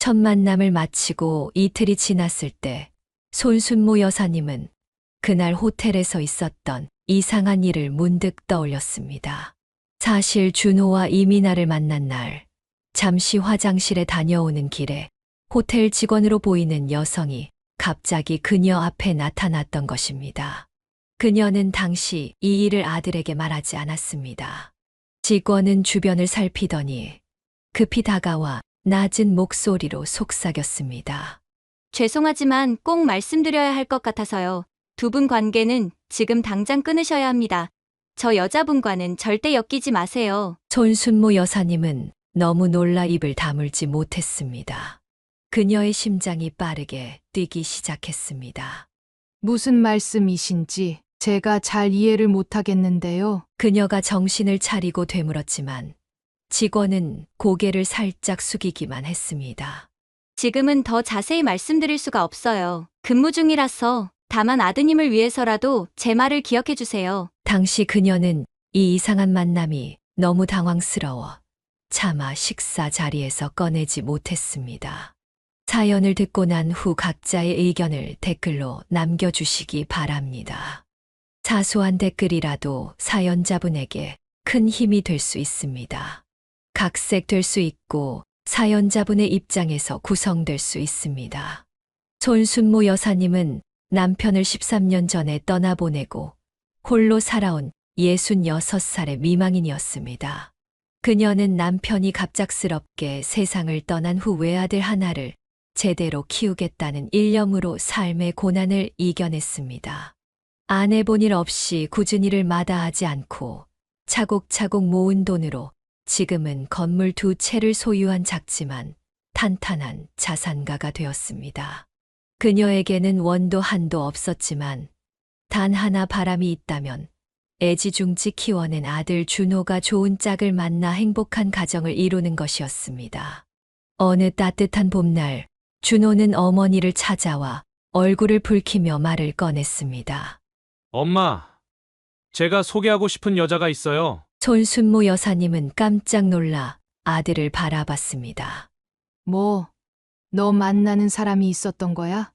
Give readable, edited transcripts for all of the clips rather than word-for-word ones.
첫 만남을 마치고 이틀이 지났을 때 손순모 여사님은 그날 호텔에서 있었던 이상한 일을 문득 떠올렸습니다. 사실 준호와 이민아를 만난 날, 잠시 화장실에 다녀오는 길에 호텔 직원으로 보이는 여성이 갑자기 그녀 앞에 나타났던 것입니다. 그녀는 당시 이 일을 아들에게 말하지 않았습니다. 직원은 주변을 살피더니 급히 다가와 낮은 목소리로 속삭였습니다. 죄송하지만 꼭 말씀드려야 할 것 같아서요. 두 분 관계는 지금 당장 끊으셔야 합니다. 저 여자분과는 절대 엮이지 마세요. 손순모 여사님은 너무 놀라 입을 다물지 못했습니다. 그녀의 심장이 빠르게 뛰기 시작했습니다. 무슨 말씀이신지 제가 잘 이해를 못하겠는데요. 그녀가 정신을 차리고 되물었지만 직원은 고개를 살짝 숙이기만 했습니다. 지금은 더 자세히 말씀드릴 수가 없어요. 근무 중이라서 다만 아드님을 위해서라도 제 말을 기억해 주세요. 당시 그녀는 이 이상한 만남이 너무 당황스러워 차마 식사 자리에서 꺼내지 못했습니다. 사연을 듣고 난 후 각자의 의견을 댓글로 남겨주시기 바랍니다. 사소한 댓글이라도 사연자분에게 큰 힘이 될 수 있습니다. 각색될 수 있고 사연자분의 입장에서 구성될 수 있습니다. 손순모 여사님은 남편을 13년 전에 떠나보내고 홀로 살아온 66살의 미망인이었습니다. 그녀는 남편이 갑작스럽게 세상을 떠난 후 외아들 하나를 제대로 키우겠다는 일념으로 삶의 고난을 이겨냈습니다. 안 해본 일 없이 꾸준히 일을 마다하지 않고 차곡차곡 모은 돈으로 지금은 건물 2채를 소유한 작지만 탄탄한 자산가가 되었습니다. 그녀에게는 원도 한도 없었지만 단 하나 바람이 있다면 애지중지 키워낸 아들 준호가 좋은 짝을 만나 행복한 가정을 이루는 것이었습니다. 어느 따뜻한 봄날 준호는 어머니를 찾아와 얼굴을 붉히며 말을 꺼냈습니다. 엄마, 제가 소개하고 싶은 여자가 있어요. 손순모 여사님은 깜짝 놀라 아들을 바라봤습니다. 뭐, 너 만나는 사람이 있었던 거야?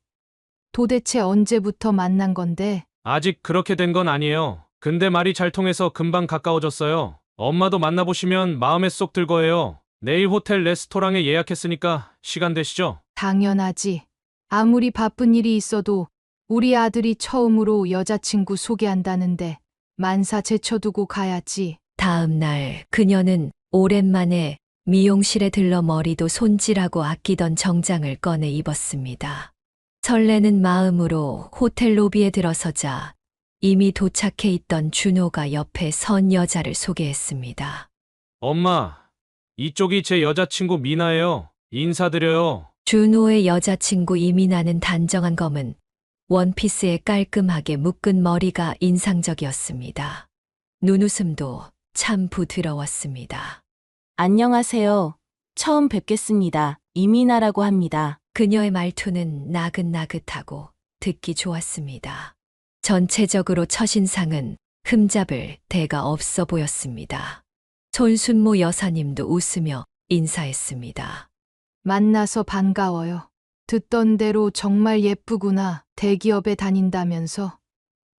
도대체 언제부터 만난 건데? 아직 그렇게 된 건 아니에요. 근데 말이 잘 통해서 금방 가까워졌어요. 엄마도 만나보시면 마음에 쏙 들 거예요. 내일 호텔 레스토랑에 예약했으니까 시간 되시죠? 당연하지. 아무리 바쁜 일이 있어도 우리 아들이 처음으로 여자친구 소개한다는데 만사 제쳐두고 가야지. 다음 날 그녀는 오랜만에 미용실에 들러 머리도 손질하고 아끼던 정장을 꺼내 입었습니다. 설레는 마음으로 호텔 로비에 들어서자 이미 도착해 있던 준호가 옆에 선 여자를 소개했습니다. 엄마, 이쪽이 제 여자친구 미나예요. 인사드려요. 준호의 여자친구 이민아는 단정한 검은 원피스에 깔끔하게 묶은 머리가 인상적이었습니다. 눈웃음도 참 부드러웠습니다. 안녕하세요. 처음 뵙겠습니다. 이민아라고 합니다. 그녀의 말투는 나긋나긋하고 듣기 좋았습니다. 전체적으로 첫인상은 흠잡을 데가 없어 보였습니다. 손순모 여사님도 웃으며 인사했습니다. 만나서 반가워요. 듣던 대로 정말 예쁘구나. 대기업에 다닌다면서.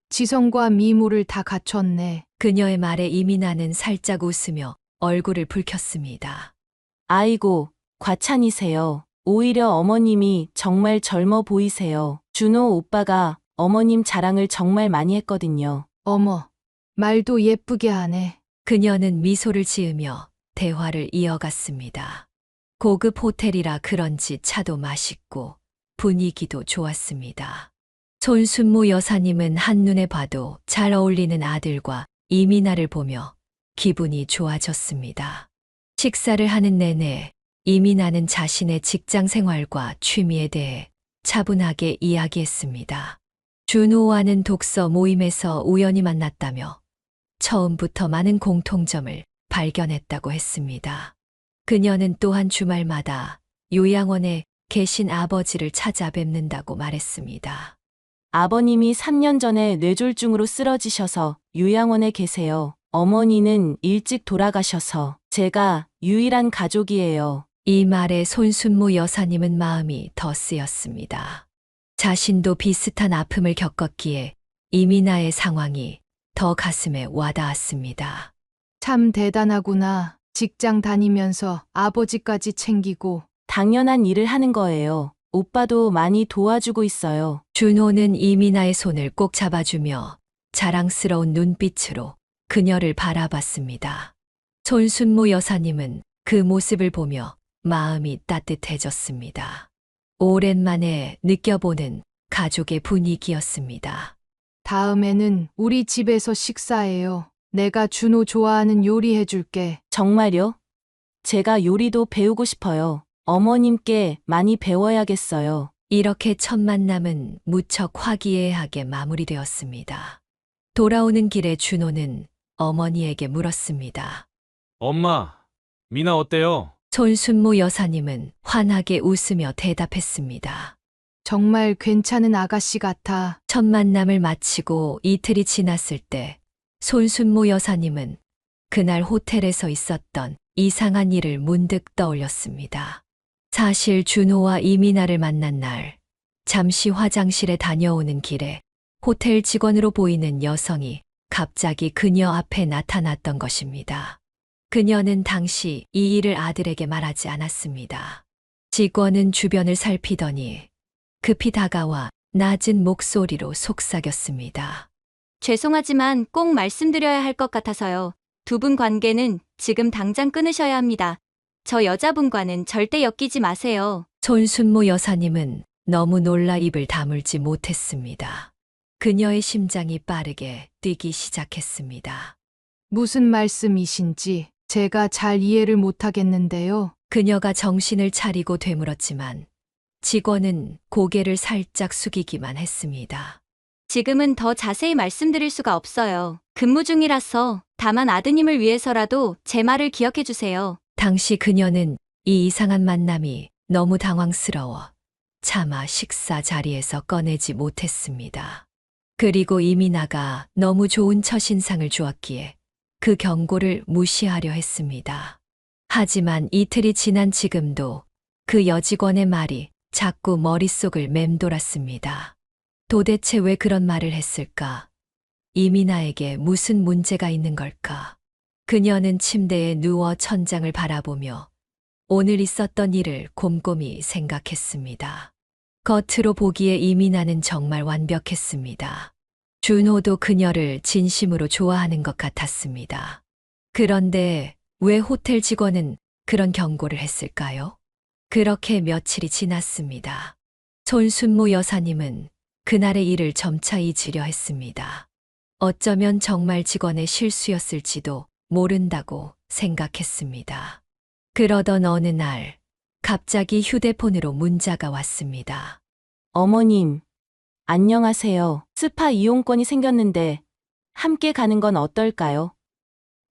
지성과 미모를 다 갖췄네. 그녀의 말에 이민아는 살짝 웃으며 얼굴을 붉혔습니다. 아이고, 과찬이세요. 오히려 어머님이 정말 젊어 보이세요. 준호 오빠가 어머님 자랑을 정말 많이 했거든요. 어머, 말도 예쁘게 하네. 그녀는 미소를 지으며 대화를 이어갔습니다. 고급 호텔이라 그런지 차도 맛있고 분위기도 좋았습니다. 손순모 여사님은 한눈에 봐도 잘 어울리는 아들과 이민아를 보며 기분이 좋아졌습니다. 식사를 하는 내내 이민아는 자신의 직장 생활과 취미에 대해 차분하게 이야기했습니다. 준호와는 독서 모임에서 우연히 만났다며 처음부터 많은 공통점을 발견했다고 했습니다. 그녀는 또한 주말마다 요양원에 계신 아버지를 찾아뵙는다고 말했습니다. 아버님이 3년 전에 뇌졸중으로 쓰러지셔서 요양원에 계세요. 어머니는 일찍 돌아가셔서 제가 유일한 가족이에요. 이 말에 손순모 여사님은 마음이 더 쓰였습니다. 자신도 비슷한 아픔을 겪었기에 이민아의 상황이 더 가슴에 와닿았습니다. 참 대단하구나. 직장 다니면서 아버지까지 챙기고. 당연한 일을 하는 거예요. 오빠도 많이 도와주고 있어요. 준호는 이민아의 손을 꼭 잡아주며 자랑스러운 눈빛으로 그녀를 바라봤습니다. 손순모 여사님은 그 모습을 보며 마음이 따뜻해졌습니다. 오랜만에 느껴보는 가족의 분위기였습니다. 다음에는 우리 집에서 식사해요. 내가 준호 좋아하는 요리 해줄게. 정말요? 제가 요리도 배우고 싶어요. 어머님께 많이 배워야겠어요. 이렇게 첫 만남은 무척 화기애애하게 마무리되었습니다. 돌아오는 길에 준호는 어머니에게 물었습니다. 엄마, 미나 어때요? 손순모 여사님은 환하게 웃으며 대답했습니다. 정말 괜찮은 아가씨 같아. 첫 만남을 마치고 이틀이 지났을 때 손순모 여사님은 그날 호텔에서 있었던 이상한 일을 문득 떠올렸습니다. 사실 준호와 이민아를 만난 날, 잠시 화장실에 다녀오는 길에 호텔 직원으로 보이는 여성이 갑자기 그녀 앞에 나타났던 것입니다. 그녀는 당시 이 일을 아들에게 말하지 않았습니다. 직원은 주변을 살피더니 급히 다가와 낮은 목소리로 속삭였습니다. 죄송하지만 꼭 말씀드려야 할 것 같아서요. 두 분 관계는 지금 당장 끊으셔야 합니다. 저 여자분과는 절대 엮이지 마세요. 손순모 여사님은 너무 놀라 입을 다물지 못했습니다. 그녀의 심장이 빠르게 뛰기 시작했습니다. 무슨 말씀이신지 제가 잘 이해를 못하겠는데요. 그녀가 정신을 차리고 되물었지만 직원은 고개를 살짝 숙이기만 했습니다. 지금은 더 자세히 말씀드릴 수가 없어요. 근무 중이라서 다만 아드님을 위해서라도 제 말을 기억해 주세요. 당시 그녀는 이 이상한 만남이 너무 당황스러워 차마 식사 자리에서 꺼내지 못했습니다. 그리고 이민아가 너무 좋은 첫인상을 주었기에 그 경고를 무시하려 했습니다. 하지만 이틀이 지난 지금도 그 여직원의 말이 자꾸 머릿속을 맴돌았습니다. 도대체 왜 그런 말을 했을까? 이민아에게 무슨 문제가 있는 걸까? 그녀는 침대에 누워 천장을 바라보며 오늘 있었던 일을 곰곰이 생각했습니다. 겉으로 보기에 이민아는 정말 완벽했습니다. 준호도 그녀를 진심으로 좋아하는 것 같았습니다. 그런데 왜 호텔 직원은 그런 경고를 했을까요? 그렇게 며칠이 지났습니다. 손순모 여사님은 그날의 일을 점차 잊으려 했습니다. 어쩌면 정말 직원의 실수였을지도 모른다고 생각했습니다. 그러던 어느 날 갑자기 휴대폰으로 문자가 왔습니다. 어머님, 안녕하세요. 스파 이용권이 생겼는데 함께 가는 건 어떨까요?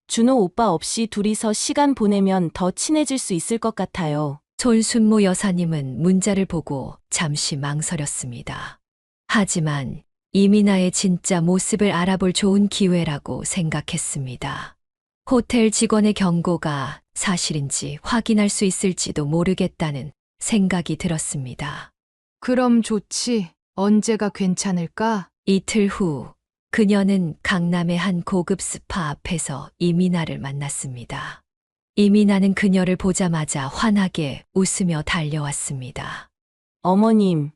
준호 오빠 없이 둘이서 시간 보내면 더 친해질 수 있을 것 같아요. 손순모 여사님은 문자를 보고 잠시 망설였습니다. 하지만 이민아의 진짜 모습을 알아볼 좋은 기회라고 생각했습니다. 호텔 직원의 경고가 사실인지 확인할 수 있을지도 모르겠다는 생각이 들었습니다. 그럼 좋지. 언제가 괜찮을까? 이틀 후 그녀는 강남의 한 고급 스파 앞에서 이민아를 만났습니다. 이민아는 그녀를 보자마자 환하게 웃으며 달려왔습니다. 어머님,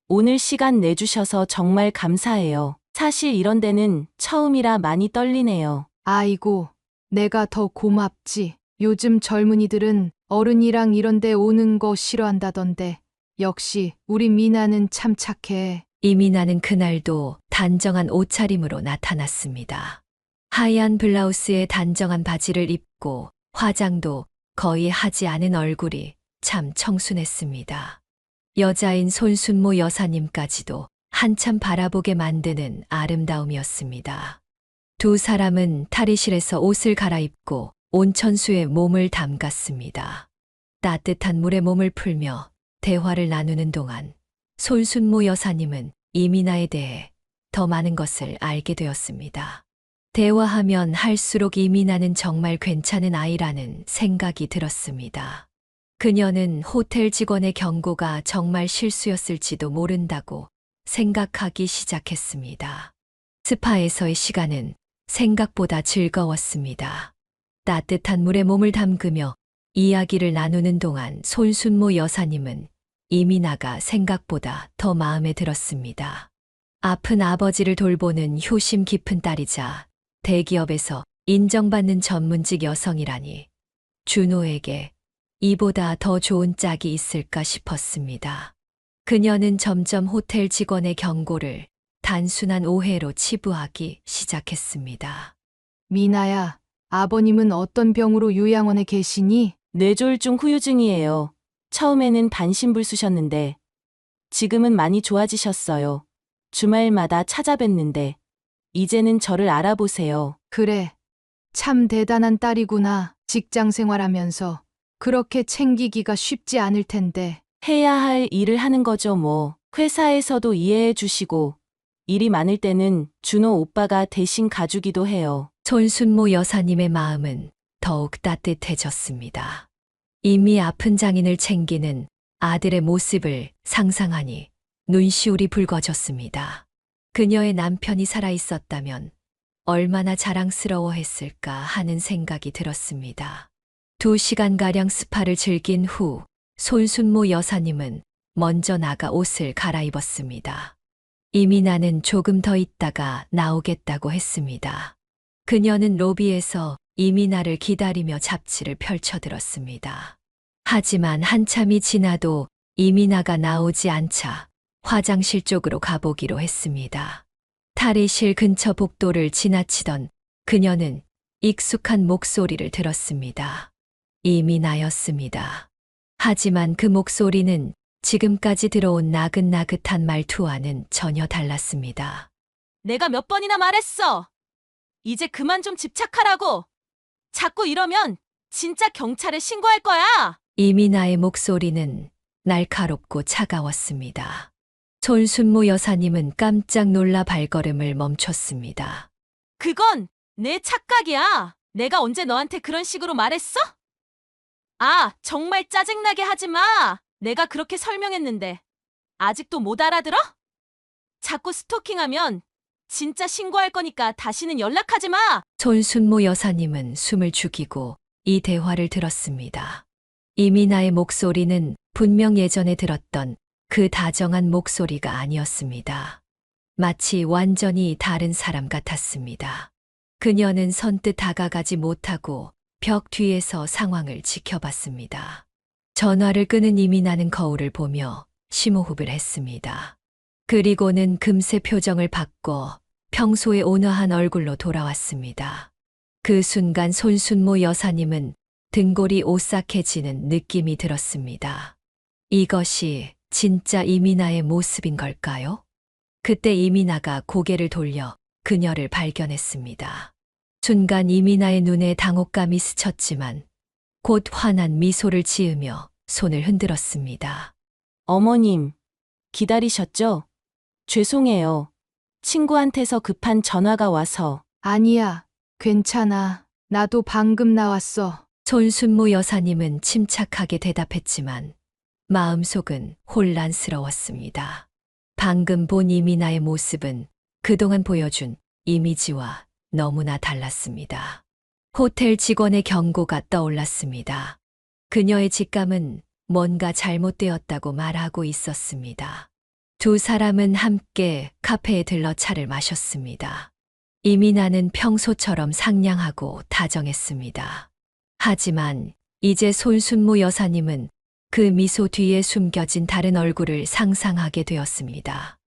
오늘 시간 내주셔서 정말 감사해요. 사실 이런 데는 처음이라 많이 떨리네요. 아이고, 내가 더 고맙지. 요즘 젊은이들은 어른이랑 이런 데 오는 거 싫어한다던데. 역시 우리 미나는 참 착해. 이민아는 그날도 단정한 옷차림으로 나타났습니다. 하얀 블라우스에 단정한 바지를 입고 화장도 거의 하지 않은 얼굴이 참 청순했습니다. 여자인 손순모 여사님까지도 한참 바라보게 만드는 아름다움이었습니다. 두 사람은 탈의실에서 옷을 갈아입고 온천수에 몸을 담갔습니다. 따뜻한 물에 몸을 풀며 대화를 나누는 동안 손순모 여사님은 이민아에 대해 더 많은 것을 알게 되었습니다. 대화하면 할수록 이민아는 정말 괜찮은 아이라는 생각이 들었습니다. 그녀는 호텔 직원의 경고가 정말 실수였을지도 모른다고 생각하기 시작했습니다. 스파에서의 시간은 생각보다 즐거웠습니다. 따뜻한 물에 몸을 담그며 이야기를 나누는 동안 손순모 여사님은 이민아가 생각보다 더 마음에 들었습니다. 아픈 아버지를 돌보는 효심 깊은 딸이자 대기업에서 인정받는 전문직 여성이라니 준호에게 이보다 더 좋은 짝이 있을까 싶었습니다. 그녀는 점점 호텔 직원의 경고를 단순한 오해로 치부하기 시작했습니다. 미나야, 아버님은 어떤 병으로 요양원에 계시니? 뇌졸중 후유증이에요. 처음에는 반신불수셨는데 지금은 많이 좋아지셨어요. 주말마다 찾아뵙는데 이제는 저를 알아보세요. 그래. 참 대단한 딸이구나. 직장 생활하면서 그렇게 챙기기가 쉽지 않을 텐데. 해야 할 일을 하는 거죠, 뭐. 회사에서도 이해해 주시고 일이 많을 때는 준호 오빠가 대신 가주기도 해요. 손순모 여사님의 마음은 더욱 따뜻해졌습니다. 이미 아픈 장인을 챙기는 아들의 모습을 상상하니 눈시울이 붉어졌습니다. 그녀의 남편이 살아있었다면 얼마나 자랑스러워했을까 하는 생각이 들었습니다. 2시간가량 스파를 즐긴 후 손순모 여사님은 먼저 나가 옷을 갈아입었습니다. 이민아는 조금 더 있다가 나오겠다고 했습니다. 그녀는 로비에서 이민아를 기다리며 잡지를 펼쳐들었습니다. 하지만 한참이 지나도 이민아가 나오지 않자 화장실 쪽으로 가보기로 했습니다. 탈의실 근처 복도를 지나치던 그녀는 익숙한 목소리를 들었습니다. 이민아였습니다. 하지만 그 목소리는 지금까지 들어온 나긋나긋한 말투와는 전혀 달랐습니다. 내가 몇 번이나 말했어. 이제 그만 좀 집착하라고. 자꾸 이러면 진짜 경찰에 신고할 거야. 이민아의 목소리는 날카롭고 차가웠습니다. 손순모 여사님은 깜짝 놀라 발걸음을 멈췄습니다. 그건 내 착각이야. 내가 언제 너한테 그런 식으로 말했어? 아, 정말 짜증나게 하지 마. 내가 그렇게 설명했는데 아직도 못 알아들어? 자꾸 스토킹하면 진짜 신고할 거니까 다시는 연락하지 마. 손순모 여사님은 숨을 죽이고 이 대화를 들었습니다. 이민아의 목소리는 분명 예전에 들었던 그 다정한 목소리가 아니었습니다. 마치 완전히 다른 사람 같았습니다. 그녀는 선뜻 다가가지 못하고 벽 뒤에서 상황을 지켜봤습니다. 전화를 끄는 이민아는 거울을 보며 심호흡을 했습니다. 그리고는 금세 표정을 바꿔 평소의 온화한 얼굴로 돌아왔습니다. 그 순간 손순모 여사님은 등골이 오싹해지는 느낌이 들었습니다. 이것이 진짜 이민아의 모습인 걸까요? 그때 이민아가 고개를 돌려 그녀를 발견했습니다. 순간 이민아의 눈에 당혹감이 스쳤지만 곧 환한 미소를 지으며 손을 흔들었습니다. 어머님, 기다리셨죠? 죄송해요. 친구한테서 급한 전화가 와서. 아니야, 괜찮아. 나도 방금 나왔어. 손순모 여사님은 침착하게 대답했지만 마음속은 혼란스러웠습니다. 방금 본 이민아의 모습은 그동안 보여준 이미지와 너무나 달랐습니다. 호텔 직원의 경고가 떠올랐습니다. 그녀의 직감은 뭔가 잘못되었다고 말하고 있었습니다. 두 사람은 함께 카페에 들러 차를 마셨습니다. 이민아는 평소처럼 상냥하고 다정했습니다. 하지만 이제 손순모 여사님은 그 미소 뒤에 숨겨진 다른 얼굴을 상상하게 되었습니다.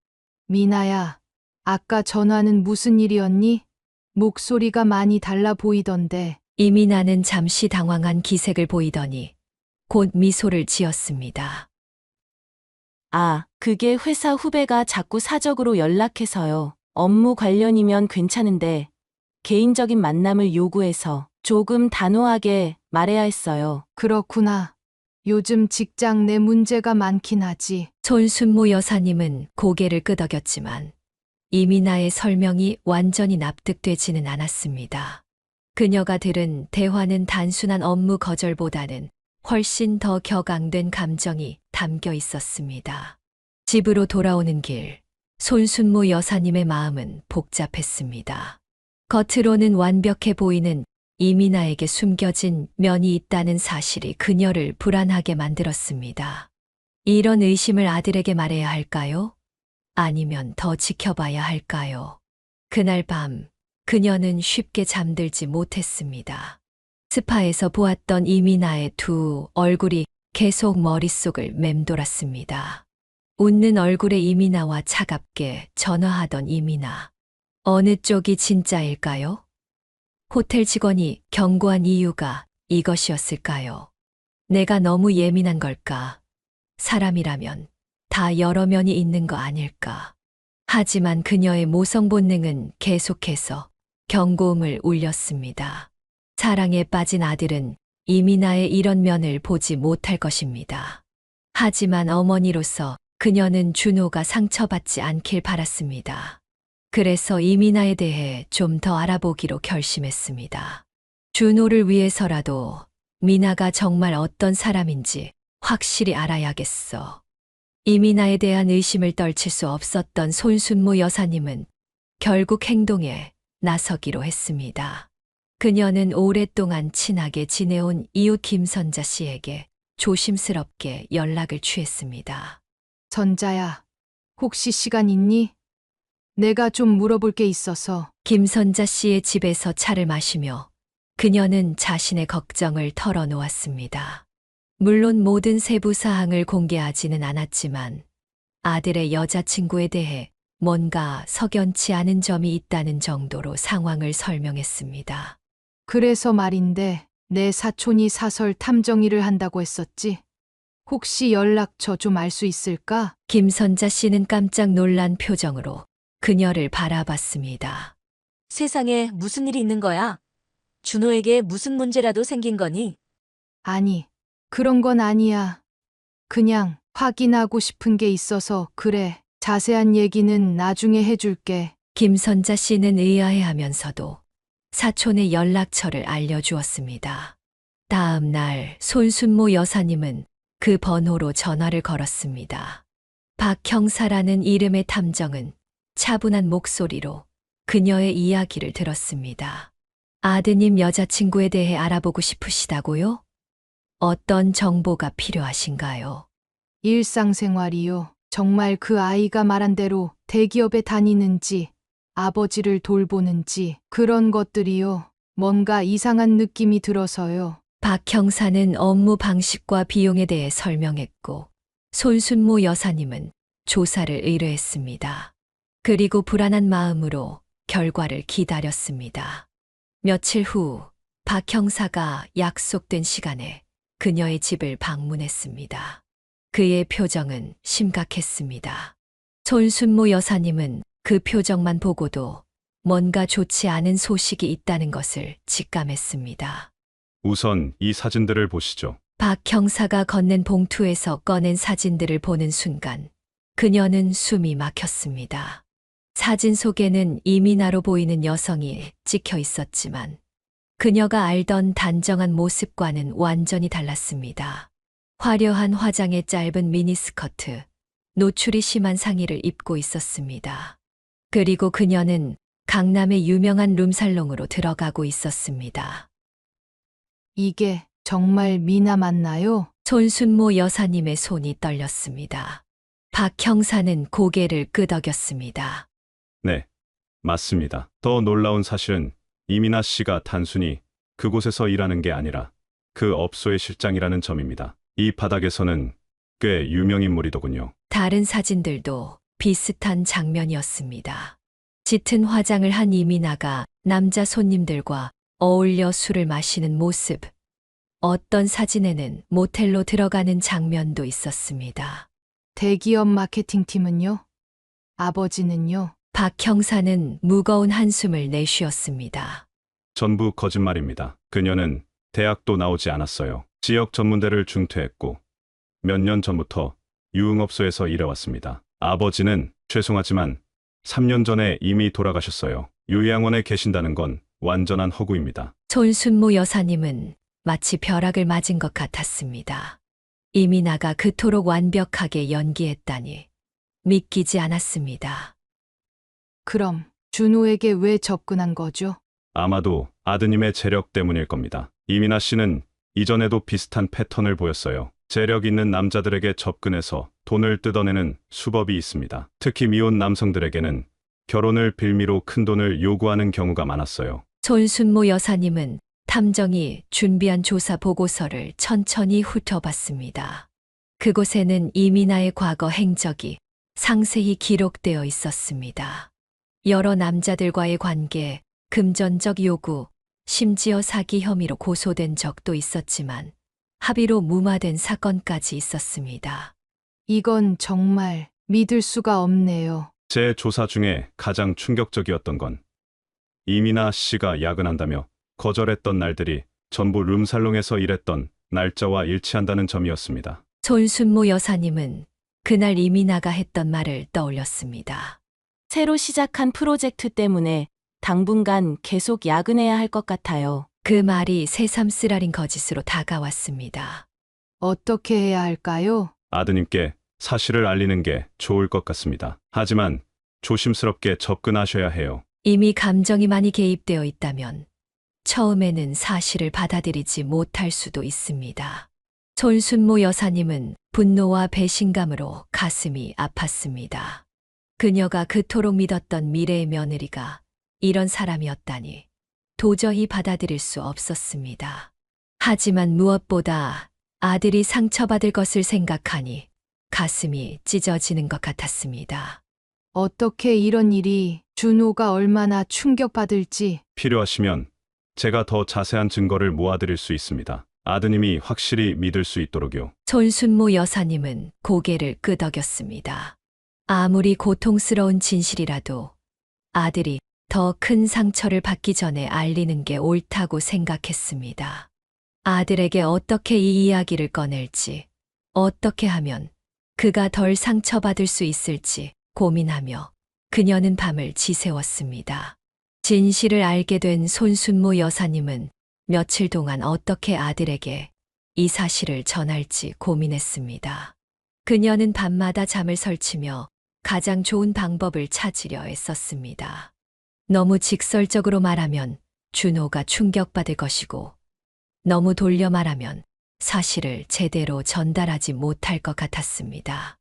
미나야, 아까 전화는 무슨 일이었니? 목소리가 많이 달라 보이던데. 이민아는 잠시 당황한 기색을 보이더니 곧 미소를 지었습니다. 아, 그게 회사 후배가 자꾸 사적으로 연락해서요. 업무 관련이면 괜찮은데 개인적인 만남을 요구해서 조금 단호하게 말해야 했어요. 그렇구나. 요즘 직장 내 문제가 많긴 하지. 손순모 여사님은 고개를 끄덕였지만 이민아의 설명이 완전히 납득되지는 않았습니다. 그녀가 들은 대화는 단순한 업무 거절보다는 훨씬 더 격앙된 감정이 담겨 있었습니다. 집으로 돌아오는 길, 손순모 여사님의 마음은 복잡했습니다. 겉으로는 완벽해 보이는 이민아에게 숨겨진 면이 있다는 사실이 그녀를 불안하게 만들었습니다. 이런 의심을 아들에게 말해야 할까요? 아니면 더 지켜봐야 할까요? 그날 밤, 그녀는 쉽게 잠들지 못했습니다. 스파에서 보았던 이민아의 두 얼굴이 계속 머릿속을 맴돌았습니다. 웃는 얼굴의 이민아와 차갑게 전화하던 이민아. 어느 쪽이 진짜일까요? 호텔 직원이 경고한 이유가 이것이었을까요? 내가 너무 예민한 걸까? 사람이라면 다 여러 면이 있는 거 아닐까? 하지만 그녀의 모성 본능은 계속해서 경고음을 울렸습니다. 사랑에 빠진 아들은 이민아의 이런 면을 보지 못할 것입니다. 하지만 어머니로서 그녀는 준호가 상처받지 않길 바랐습니다. 그래서 이민아에 대해 좀 더 알아보기로 결심했습니다. 준호를 위해서라도 미나가 정말 어떤 사람인지 확실히 알아야겠어. 이민아에 대한 의심을 떨칠 수 없었던 손순모 여사님은 결국 행동에 나서기로 했습니다. 그녀는 오랫동안 친하게 지내온 이웃 김선자 씨에게 조심스럽게 연락을 취했습니다. 선자야, 혹시 시간 있니? 내가 좀 물어볼 게 있어서. 김선자 씨의 집에서 차를 마시며 그녀는 자신의 걱정을 털어놓았습니다. 물론 모든 세부 사항을 공개하지는 않았지만 아들의 여자친구에 대해 뭔가 석연치 않은 점이 있다는 정도로 상황을 설명했습니다. 그래서 말인데 내 사촌이 사설 탐정 일을 한다고 했었지? 혹시 연락처 좀 알 수 있을까? 김선자 씨는 깜짝 놀란 표정으로 그녀를 바라봤습니다. 세상에 무슨 일이 있는 거야? 준호에게 무슨 문제라도 생긴 거니? 아니, 그런 건 아니야. 그냥 확인하고 싶은 게 있어서 그래. 자세한 얘기는 나중에 해줄게. 김선자 씨는 의아해하면서도 사촌의 연락처를 알려주었습니다. 다음 날 손순모 여사님은 그 번호로 전화를 걸었습니다. 박 형사라는 이름의 탐정은 차분한 목소리로 그녀의 이야기를 들었습니다. 아드님 여자친구에 대해 알아보고 싶으시다고요? 어떤 정보가 필요하신가요? 일상생활이요. 정말 그 아이가 말한 대로 대기업에 다니는지, 아버지를 돌보는지, 그런 것들이요. 뭔가 이상한 느낌이 들어서요. 박 형사는 업무 방식과 비용에 대해 설명했고, 손순모 여사님은 조사를 의뢰했습니다. 그리고 불안한 마음으로 결과를 기다렸습니다. 며칠 후, 박 형사가 약속된 시간에 그녀의 집을 방문했습니다. 그의 표정은 심각했습니다. 손순모 여사님은 그 표정만 보고도 뭔가 좋지 않은 소식이 있다는 것을 직감했습니다. 우선 이 사진들을 보시죠. 박 형사가 건넨 봉투에서 꺼낸 사진들을 보는 순간 그녀는 숨이 막혔습니다. 사진 속에는 이민아로 보이는 여성이 찍혀 있었지만 그녀가 알던 단정한 모습과는 완전히 달랐습니다. 화려한 화장의 짧은 미니스커트, 노출이 심한 상의를 입고 있었습니다. 그리고 그녀는 강남의 유명한 룸살롱으로 들어가고 있었습니다. 이게 정말 미나 맞나요? 손순모 여사님의 손이 떨렸습니다. 박 형사는 고개를 끄덕였습니다. 네, 맞습니다. 더 놀라운 사실은 이민아 씨가 단순히 그곳에서 일하는 게 아니라 그 업소의 실장이라는 점입니다. 이 바닥에서는 꽤 유명인물이더군요. 다른 사진들도 비슷한 장면이었습니다. 짙은 화장을 한 이민아가 남자 손님들과 어울려 술을 마시는 모습. 어떤 사진에는 모텔로 들어가는 장면도 있었습니다. 대기업 마케팅팀은요? 아버지는요? 박 형사는 무거운 한숨을 내쉬었습니다. 전부 거짓말입니다. 그녀는 대학도 나오지 않았어요. 지역 전문대를 중퇴했고 몇 년 전부터 유흥업소에서 일해왔습니다. 아버지는 죄송하지만 3년 전에 이미 돌아가셨어요. 요양원에 계신다는 건 완전한 허구입니다. 손순모 여사님은 마치 벼락을 맞은 것 같았습니다. 이민아가 그토록 완벽하게 연기했다니 믿기지 않았습니다. 그럼 준호에게 왜 접근한 거죠? 아마도 아드님의 재력 때문일 겁니다. 이민아 씨는 이전에도 비슷한 패턴을 보였어요. 재력 있는 남자들에게 접근해서 돈을 뜯어내는 수법이 있습니다. 특히 미혼 남성들에게는 결혼을 빌미로 큰 돈을 요구하는 경우가 많았어요. 손순모 여사님은 탐정이 준비한 조사 보고서를 천천히 훑어봤습니다. 그곳에는 이민아의 과거 행적이 상세히 기록되어 있었습니다. 여러 남자들과의 관계, 금전적 요구, 심지어 사기 혐의로 고소된 적도 있었지만 합의로 무마된 사건까지 있었습니다. 이건 정말 믿을 수가 없네요. 제 조사 중에 가장 충격적이었던 건 이민아 씨가 야근한다며 거절했던 날들이 전부 룸살롱에서 일했던 날짜와 일치한다는 점이었습니다. 손순모 여사님은 그날 이민아가 했던 말을 떠올렸습니다. 새로 시작한 프로젝트 때문에 당분간 계속 야근해야 할 것 같아요. 그 말이 새삼스라린 거짓으로 다가왔습니다. 어떻게 해야 할까요? 아드님께 사실을 알리는 게 좋을 것 같습니다. 하지만 조심스럽게 접근하셔야 해요. 이미 감정이 많이 개입되어 있다면 처음에는 사실을 받아들이지 못할 수도 있습니다. 손순모 여사님은 분노와 배신감으로 가슴이 아팠습니다. 그녀가 그토록 믿었던 미래의 며느리가 이런 사람이었다니 도저히 받아들일 수 없었습니다. 하지만 무엇보다 아들이 상처받을 것을 생각하니 가슴이 찢어지는 것 같았습니다. 어떻게 이런 일이 준호가 얼마나 충격받을지. 필요하시면 제가 더 자세한 증거를 모아드릴 수 있습니다. 아드님이 확실히 믿을 수 있도록요. 손순모 여사님은 고개를 끄덕였습니다. 아무리 고통스러운 진실이라도 아들이 더 큰 상처를 받기 전에 알리는 게 옳다고 생각했습니다. 아들에게 어떻게 이 이야기를 꺼낼지, 어떻게 하면 그가 덜 상처받을 수 있을지 고민하며 그녀는 밤을 지새웠습니다. 진실을 알게 된 손순모 여사님은 며칠 동안 어떻게 아들에게 이 사실을 전할지 고민했습니다. 그녀는 밤마다 잠을 설치며 가장 좋은 방법을 찾으려 애썼습니다. 너무 직설적으로 말하면 준호가 충격받을 것이고, 너무 돌려 말하면 사실을 제대로 전달하지 못할 것 같았습니다.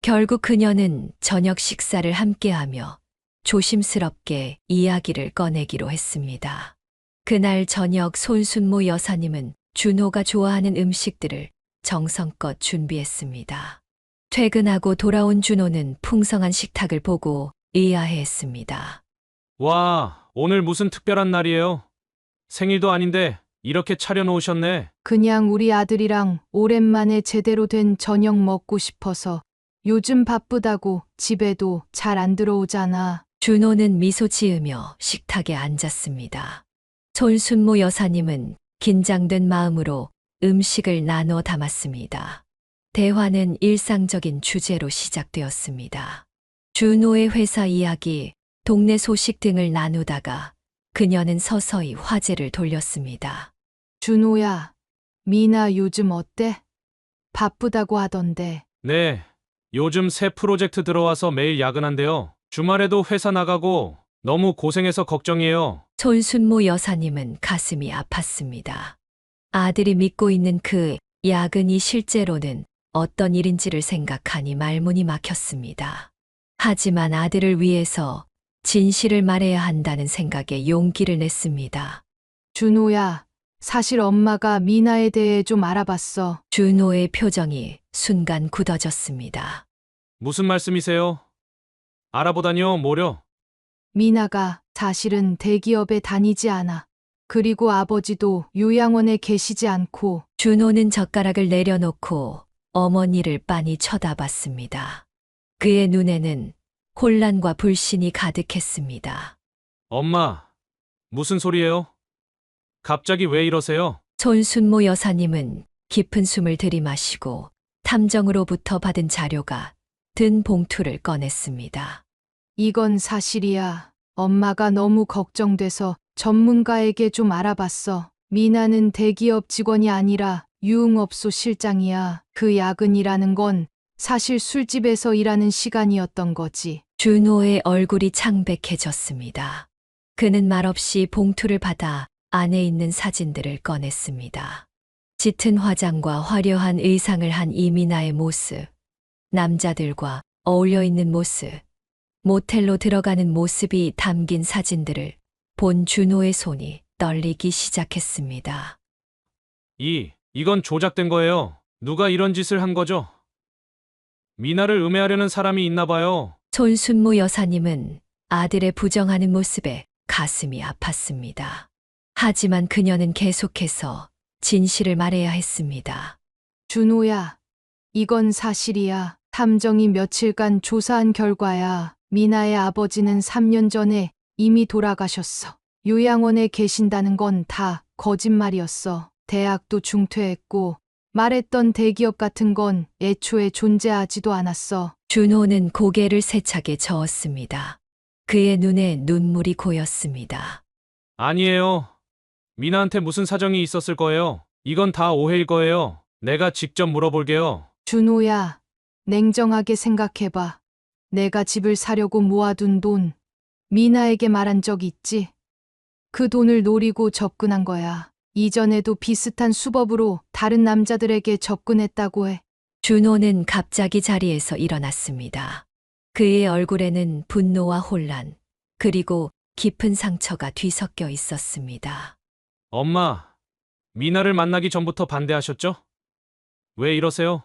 결국 그녀는 저녁 식사를 함께하며 조심스럽게 이야기를 꺼내기로 했습니다. 그날 저녁 손순모 여사님은 준호가 좋아하는 음식들을 정성껏 준비했습니다. 퇴근하고 돌아온 준호는 풍성한 식탁을 보고 의아해했습니다. 와, 오늘 무슨 특별한 날이에요? 생일도 아닌데 이렇게 차려놓으셨네. 그냥 우리 아들이랑 오랜만에 제대로 된 저녁 먹고 싶어서. 요즘 바쁘다고 집에도 잘 안 들어오잖아. 준호는 미소 지으며 식탁에 앉았습니다. 손순모 여사님은 긴장된 마음으로 음식을 나눠 담았습니다. 대화는 일상적인 주제로 시작되었습니다. 준호의 회사 이야기, 동네 소식 등을 나누다가 그녀는 서서히 화제를 돌렸습니다. 준호야, 미나 요즘 어때? 바쁘다고 하던데. 네, 요즘 새 프로젝트 들어와서 매일 야근한대요. 주말에도 회사 나가고 너무 고생해서 걱정이에요. 손순모 여사님은 가슴이 아팠습니다. 아들이 믿고 있는 그 야근이 실제로는 어떤 일인지를 생각하니 말문이 막혔습니다. 하지만 아들을 위해서 진실을 말해야 한다는 생각에 용기를 냈습니다. 준호야, 사실 엄마가 미나에 대해 좀 알아봤어. 준호의 표정이 순간 굳어졌습니다. 무슨 말씀이세요? 알아보다니요, 뭐려? 미나가 사실은 대기업에 다니지 않아. 그리고 아버지도 요양원에 계시지 않고. 준호는 젓가락을 내려놓고 어머니를 빤히 쳐다봤습니다. 그의 눈에는 혼란과 불신이 가득했습니다. 엄마, 무슨 소리예요? 갑자기 왜 이러세요? 손순모 여사님은 깊은 숨을 들이마시고 탐정으로부터 받은 자료가 든 봉투를 꺼냈습니다. 이건 사실이야. 엄마가 너무 걱정돼서 전문가에게 좀 알아봤어. 미나는 대기업 직원이 아니라 유흥업소 실장이야. 그 야근이라는 건 사실 술집에서 일하는 시간이었던 거지. 준호의 얼굴이 창백해졌습니다. 그는 말없이 봉투를 받아 안에 있는 사진들을 꺼냈습니다. 짙은 화장과 화려한 의상을 한 이민아의 모습, 남자들과 어울려 있는 모습, 모텔로 들어가는 모습이 담긴 사진들을 본 준호의 손이 떨리기 시작했습니다. 이건 조작된 거예요. 누가 이런 짓을 한 거죠? 미나를 음해하려는 사람이 있나 봐요. 손순모 여사님은 아들의 부정하는 모습에 가슴이 아팠습니다. 하지만 그녀는 계속해서 진실을 말해야 했습니다. 준호야, 이건 사실이야. 탐정이 며칠간 조사한 결과야. 미나의 아버지는 3년 전에 이미 돌아가셨어. 요양원에 계신다는 건 다 거짓말이었어. 대학도 중퇴했고 말했던 대기업 같은 건 애초에 존재하지도 않았어. 준호는 고개를 세차게 저었습니다. 그의 눈에 눈물이 고였습니다. 아니에요. 미나한테 무슨 사정이 있었을 거예요. 이건 다 오해일 거예요. 내가 직접 물어볼게요. 준호야, 냉정하게 생각해봐. 내가 집을 사려고 모아둔 돈, 미나에게 말한 적 있지? 그 돈을 노리고 접근한 거야. 이전에도 비슷한 수법으로 다른 남자들에게 접근했다고 해. 준호는 갑자기 자리에서 일어났습니다. 그의 얼굴에는 분노와 혼란, 그리고 깊은 상처가 뒤섞여 있었습니다. 엄마, 미나를 만나기 전부터 반대하셨죠? 왜 이러세요?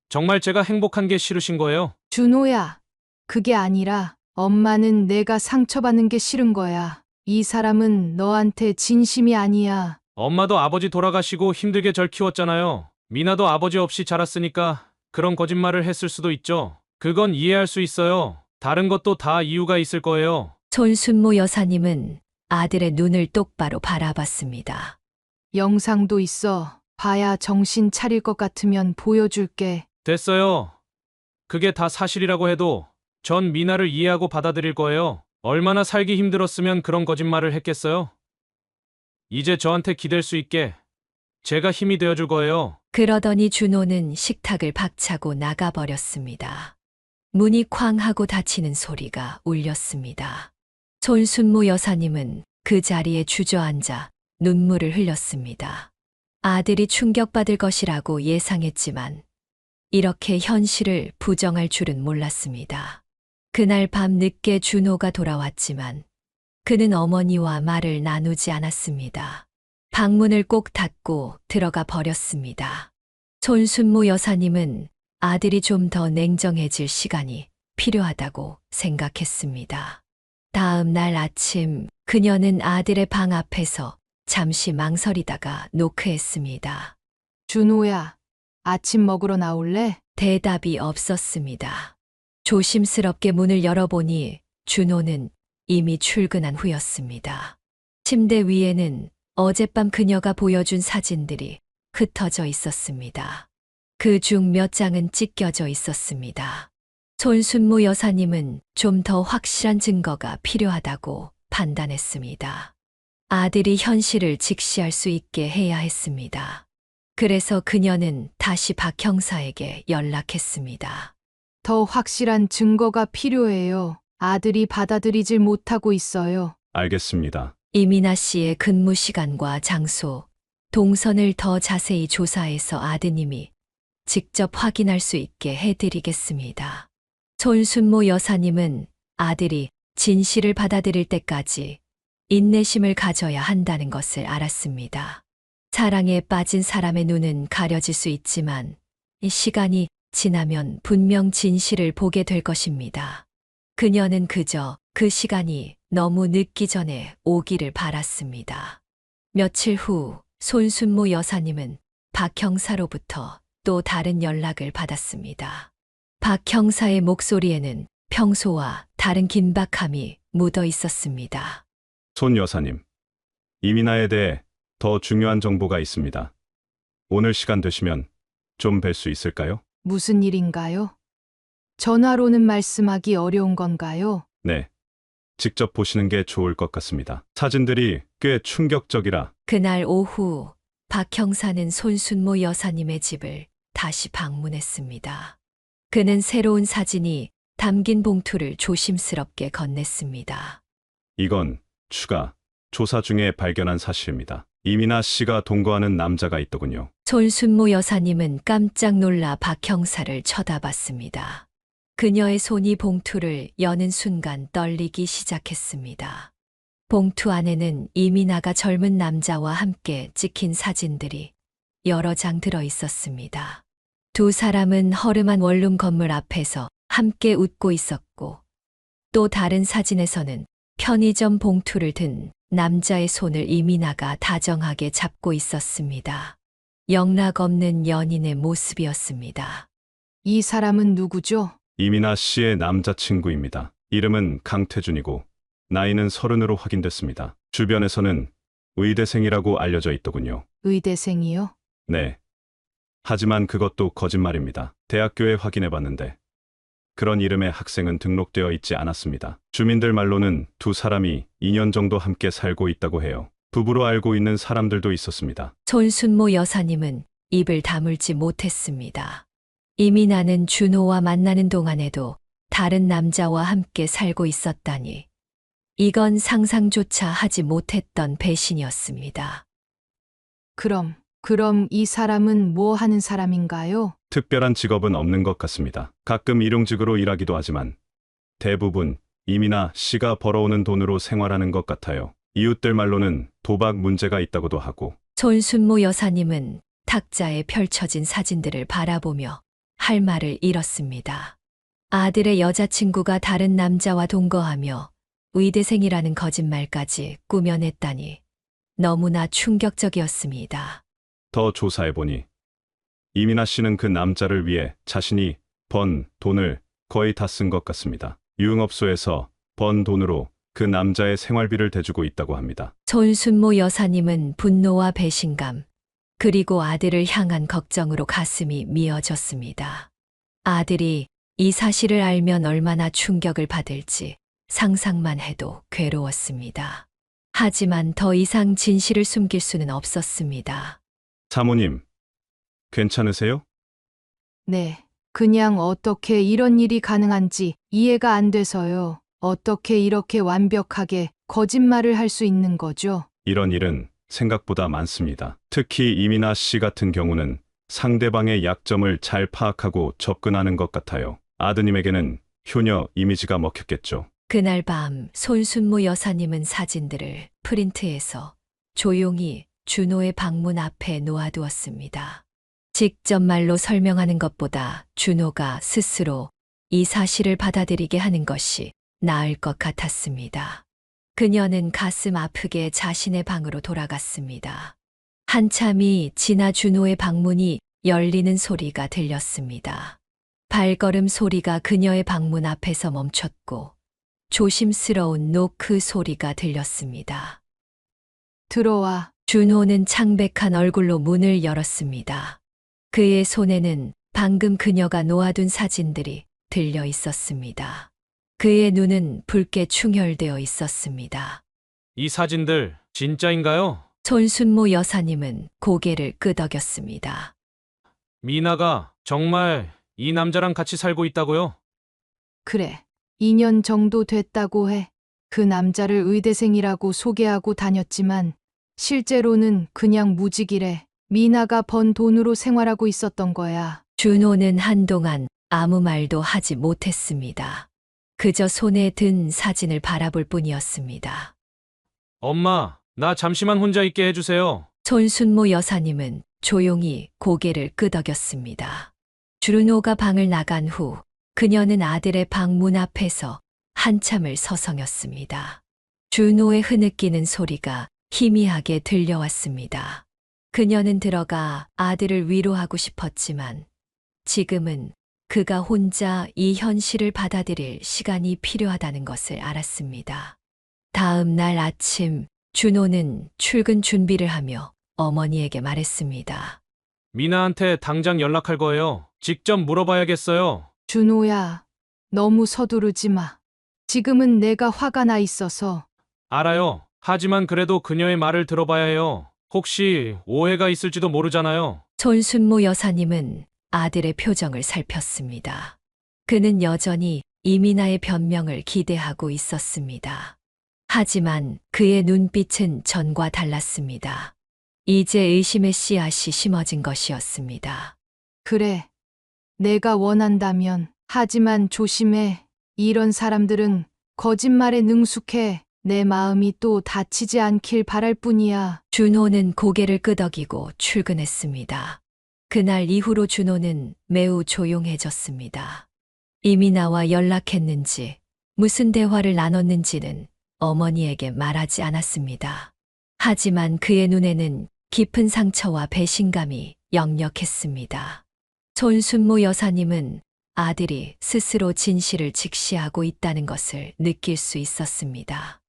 정말 제가 행복한 게 싫으신 거예요? 준호야, 그게 아니라 엄마는 내가 상처받는 게 싫은 거야. 이 사람은 너한테 진심이 아니야. 엄마도 아버지 돌아가시고 힘들게 절 키웠잖아요. 미나도 아버지 없이 자랐으니까 그런 거짓말을 했을 수도 있죠. 그건 이해할 수 있어요. 다른 것도 다 이유가 있을 거예요. 손순모 여사님은 아들의 눈을 똑바로 바라봤습니다. 영상도 있어. 봐야 정신 차릴 것 같으면 보여줄게. 됐어요. 그게 다 사실이라고 해도 전 미나를 이해하고 받아들일 거예요. 얼마나 살기 힘들었으면 그런 거짓말을 했겠어요? 이제 저한테 기댈 수 있게 제가 힘이 되어줄 거예요. 그러더니 준호는 식탁을 박차고 나가버렸습니다. 문이 쾅 하고 닫히는 소리가 울렸습니다. 손순모 여사님은 그 자리에 주저앉아 눈물을 흘렸습니다. 아들이 충격받을 것이라고 예상했지만 이렇게 현실을 부정할 줄은 몰랐습니다. 그날 밤 늦게 준호가 돌아왔지만 그는 어머니와 말을 나누지 않았습니다. 방문을 꼭 닫고 들어가 버렸습니다. 손순모 여사님은 아들이 좀 더 냉정해질 시간이 필요하다고 생각했습니다. 다음 날 아침 그녀는 아들의 방 앞에서 잠시 망설이다가 노크했습니다. 준호야, 아침 먹으러 나올래? 대답이 없었습니다. 조심스럽게 문을 열어보니 준호는 이미 출근한 후였습니다. 침대 위에는 어젯밤 그녀가 보여준 사진들이 흩어져 있었습니다. 그 중 몇 장은 찢겨져 있었습니다. 손순모 여사님은 좀 더 확실한 증거가 필요하다고 판단했습니다. 아들이 현실을 직시할 수 있게 해야 했습니다. 그래서 그녀는 다시 박 형사에게 연락했습니다. 더 확실한 증거가 필요해요. 아들이 받아들이질 못하고 있어요. 알겠습니다. 이민아 씨의 근무 시간과 장소, 동선을 더 자세히 조사해서 아드님이 직접 확인할 수 있게 해드리겠습니다. 손순모 여사님은 아들이 진실을 받아들일 때까지 인내심을 가져야 한다는 것을 알았습니다. 사랑에 빠진 사람의 눈은 가려질 수 있지만 이 시간이 지나면 분명 진실을 보게 될 것입니다. 그녀는 그저 그 시간이 너무 늦기 전에 오기를 바랐습니다. 며칠 후 손순모 여사님은 박 형사로부터 또 다른 연락을 받았습니다. 박 형사의 목소리에는 평소와 다른 긴박함이 묻어 있었습니다. 손 여사님, 이민아에 대해 더 중요한 정보가 있습니다. 오늘 시간 되시면 좀 뵐 수 있을까요? 무슨 일인가요? 전화로는 말씀하기 어려운 건가요? 네. 직접 보시는 게 좋을 것 같습니다. 사진들이 꽤 충격적이라 그날 오후 박 형사는 손순모 여사님의 집을 다시 방문했습니다. 그는 새로운 사진이 담긴 봉투를 조심스럽게 건넸습니다. 이건 추가 조사 중에 발견한 사실입니다. 이민아 씨가 동거하는 남자가 있더군요. 손순모 여사님은 깜짝 놀라 박 형사를 쳐다봤습니다. 그녀의 손이 봉투를 여는 순간 떨리기 시작했습니다. 봉투 안에는 이민아가 젊은 남자와 함께 찍힌 사진들이 여러 장 들어 있었습니다. 두 사람은 허름한 원룸 건물 앞에서 함께 웃고 있었고, 또 다른 사진에서는 편의점 봉투를 든 남자의 손을 이민아가 다정하게 잡고 있었습니다. 영락없는 연인의 모습이었습니다. 이 사람은 누구죠? 이민아 씨의 남자친구입니다. 이름은 강태준이고 나이는 30으로 확인됐습니다. 주변에서는 의대생이라고 알려져 있더군요. 의대생이요? 네. 하지만 그것도 거짓말입니다. 대학교에 확인해봤는데 그런 이름의 학생은 등록되어 있지 않았습니다. 주민들 말로는 두 사람이 2년 정도 함께 살고 있다고 해요. 부부로 알고 있는 사람들도 있었습니다. 손순모 여사님은 입을 다물지 못했습니다. 이민아는 준호와 만나는 동안에도 다른 남자와 함께 살고 있었다니, 이건 상상조차 하지 못했던 배신이었습니다. 그럼 이 사람은 뭐 하는 사람인가요? 특별한 직업은 없는 것 같습니다. 가끔 일용직으로 일하기도 하지만 대부분 이민아 씨가 벌어오는 돈으로 생활하는 것 같아요. 이웃들 말로는 도박 문제가 있다고도 하고. 손순모 여사님은 탁자에 펼쳐진 사진들을 바라보며 할 말을 잃었습니다. 아들의 여자친구가 다른 남자와 동거하며 의대생이라는 거짓말까지 꾸며냈다니 너무나 충격적이었습니다. 더 조사해보니 이민아 씨는 그 남자를 위해 자신이 번 돈을 거의 다 쓴 것 같습니다. 유흥업소에서 번 돈으로 그 남자의 생활비를 대주고 있다고 합니다. 손순모 여사님은 분노와 배신감, 그리고 아들을 향한 걱정으로 가슴이 미어졌습니다. 아들이 이 사실을 알면 얼마나 충격을 받을지 상상만 해도 괴로웠습니다. 하지만 더 이상 진실을 숨길 수는 없었습니다. 사모님, 괜찮으세요? 네. 그냥 어떻게 이런 일이 가능한지 이해가 안 돼서요. 어떻게 이렇게 완벽하게 거짓말을 할 수 있는 거죠? 이런 일은 생각보다 많습니다. 특히 이민아 씨 같은 경우는 상대방의 약점을 잘 파악하고 접근하는 것 같아요. 아드님에게는 효녀 이미지가 먹혔겠죠. 그날 밤 손순모 여사님은 사진들을 프린트해서 조용히 준호의 방문 앞에 놓아두었습니다. 직접 말로 설명하는 것보다 준호가 스스로 이 사실을 받아들이게 하는 것이 나을 것 같았습니다. 그녀는 가슴 아프게 자신의 방으로 돌아갔습니다. 한참이 지나 준호의 방문이 열리는 소리가 들렸습니다. 발걸음 소리가 그녀의 방문 앞에서 멈췄고 조심스러운 노크 소리가 들렸습니다. 들어와. 준호는 창백한 얼굴로 문을 열었습니다. 그의 손에는 방금 그녀가 놓아둔 사진들이 들려 있었습니다. 그의 눈은 붉게 충혈되어 있었습니다. 이 사진들 진짜인가요? 손순모 여사님은 고개를 끄덕였습니다. 미나가 정말 이 남자랑 같이 살고 있다고요? 그래. 2년 정도 됐다고 해. 그 남자를 의대생이라고 소개하고 다녔지만 실제로는 그냥 무직이래. 미나가 번 돈으로 생활하고 있었던 거야. 준호는 한동안 아무 말도 하지 못했습니다. 그저 손에 든 사진을 바라볼 뿐이었습니다. 엄마, 나 잠시만 혼자 있게 해주세요. 손순모 여사님은 조용히 고개를 끄덕였습니다. 준호가 방을 나간 후 그녀는 아들의 방문 앞에서 한참을 서성였습니다. 준호의 흐느끼는 소리가 희미하게 들려왔습니다. 그녀는 들어가 아들을 위로하고 싶었지만 지금은 그가 혼자 이 현실을 받아들일 시간이 필요하다는 것을 알았습니다. 다음 날 아침 준호는 출근 준비를 하며 어머니에게 말했습니다. 미나한테 당장 연락할 거예요. 직접 물어봐야겠어요. 준호야, 너무 서두르지 마. 지금은 내가 화가 나 있어서. 알아요. 하지만 그래도 그녀의 말을 들어봐야 해요. 혹시 오해가 있을지도 모르잖아요. 손순모 여사님은 아들의 표정을 살폈습니다. 그는 여전히 이민아의 변명을 기대하고 있었습니다. 하지만 그의 눈빛은 전과 달랐습니다. 이제 의심의 씨앗이 심어진 것이었습니다. 그래. 내가 원한다면. 하지만 조심해. 이런 사람들은 거짓말에 능숙해. 내 마음이 또 다치지 않길 바랄 뿐이야. 준호는 고개를 끄덕이고 출근했습니다. 그날 이후로 준호는 매우 조용해졌습니다. 이민아와 연락했는지, 무슨 대화를 나눴는지는 어머니에게 말하지 않았습니다. 하지만 그의 눈에는 깊은 상처와 배신감이 역력했습니다. 손순모 여사님은 아들이 스스로 진실을 직시하고 있다는 것을 느낄 수 있었습니다.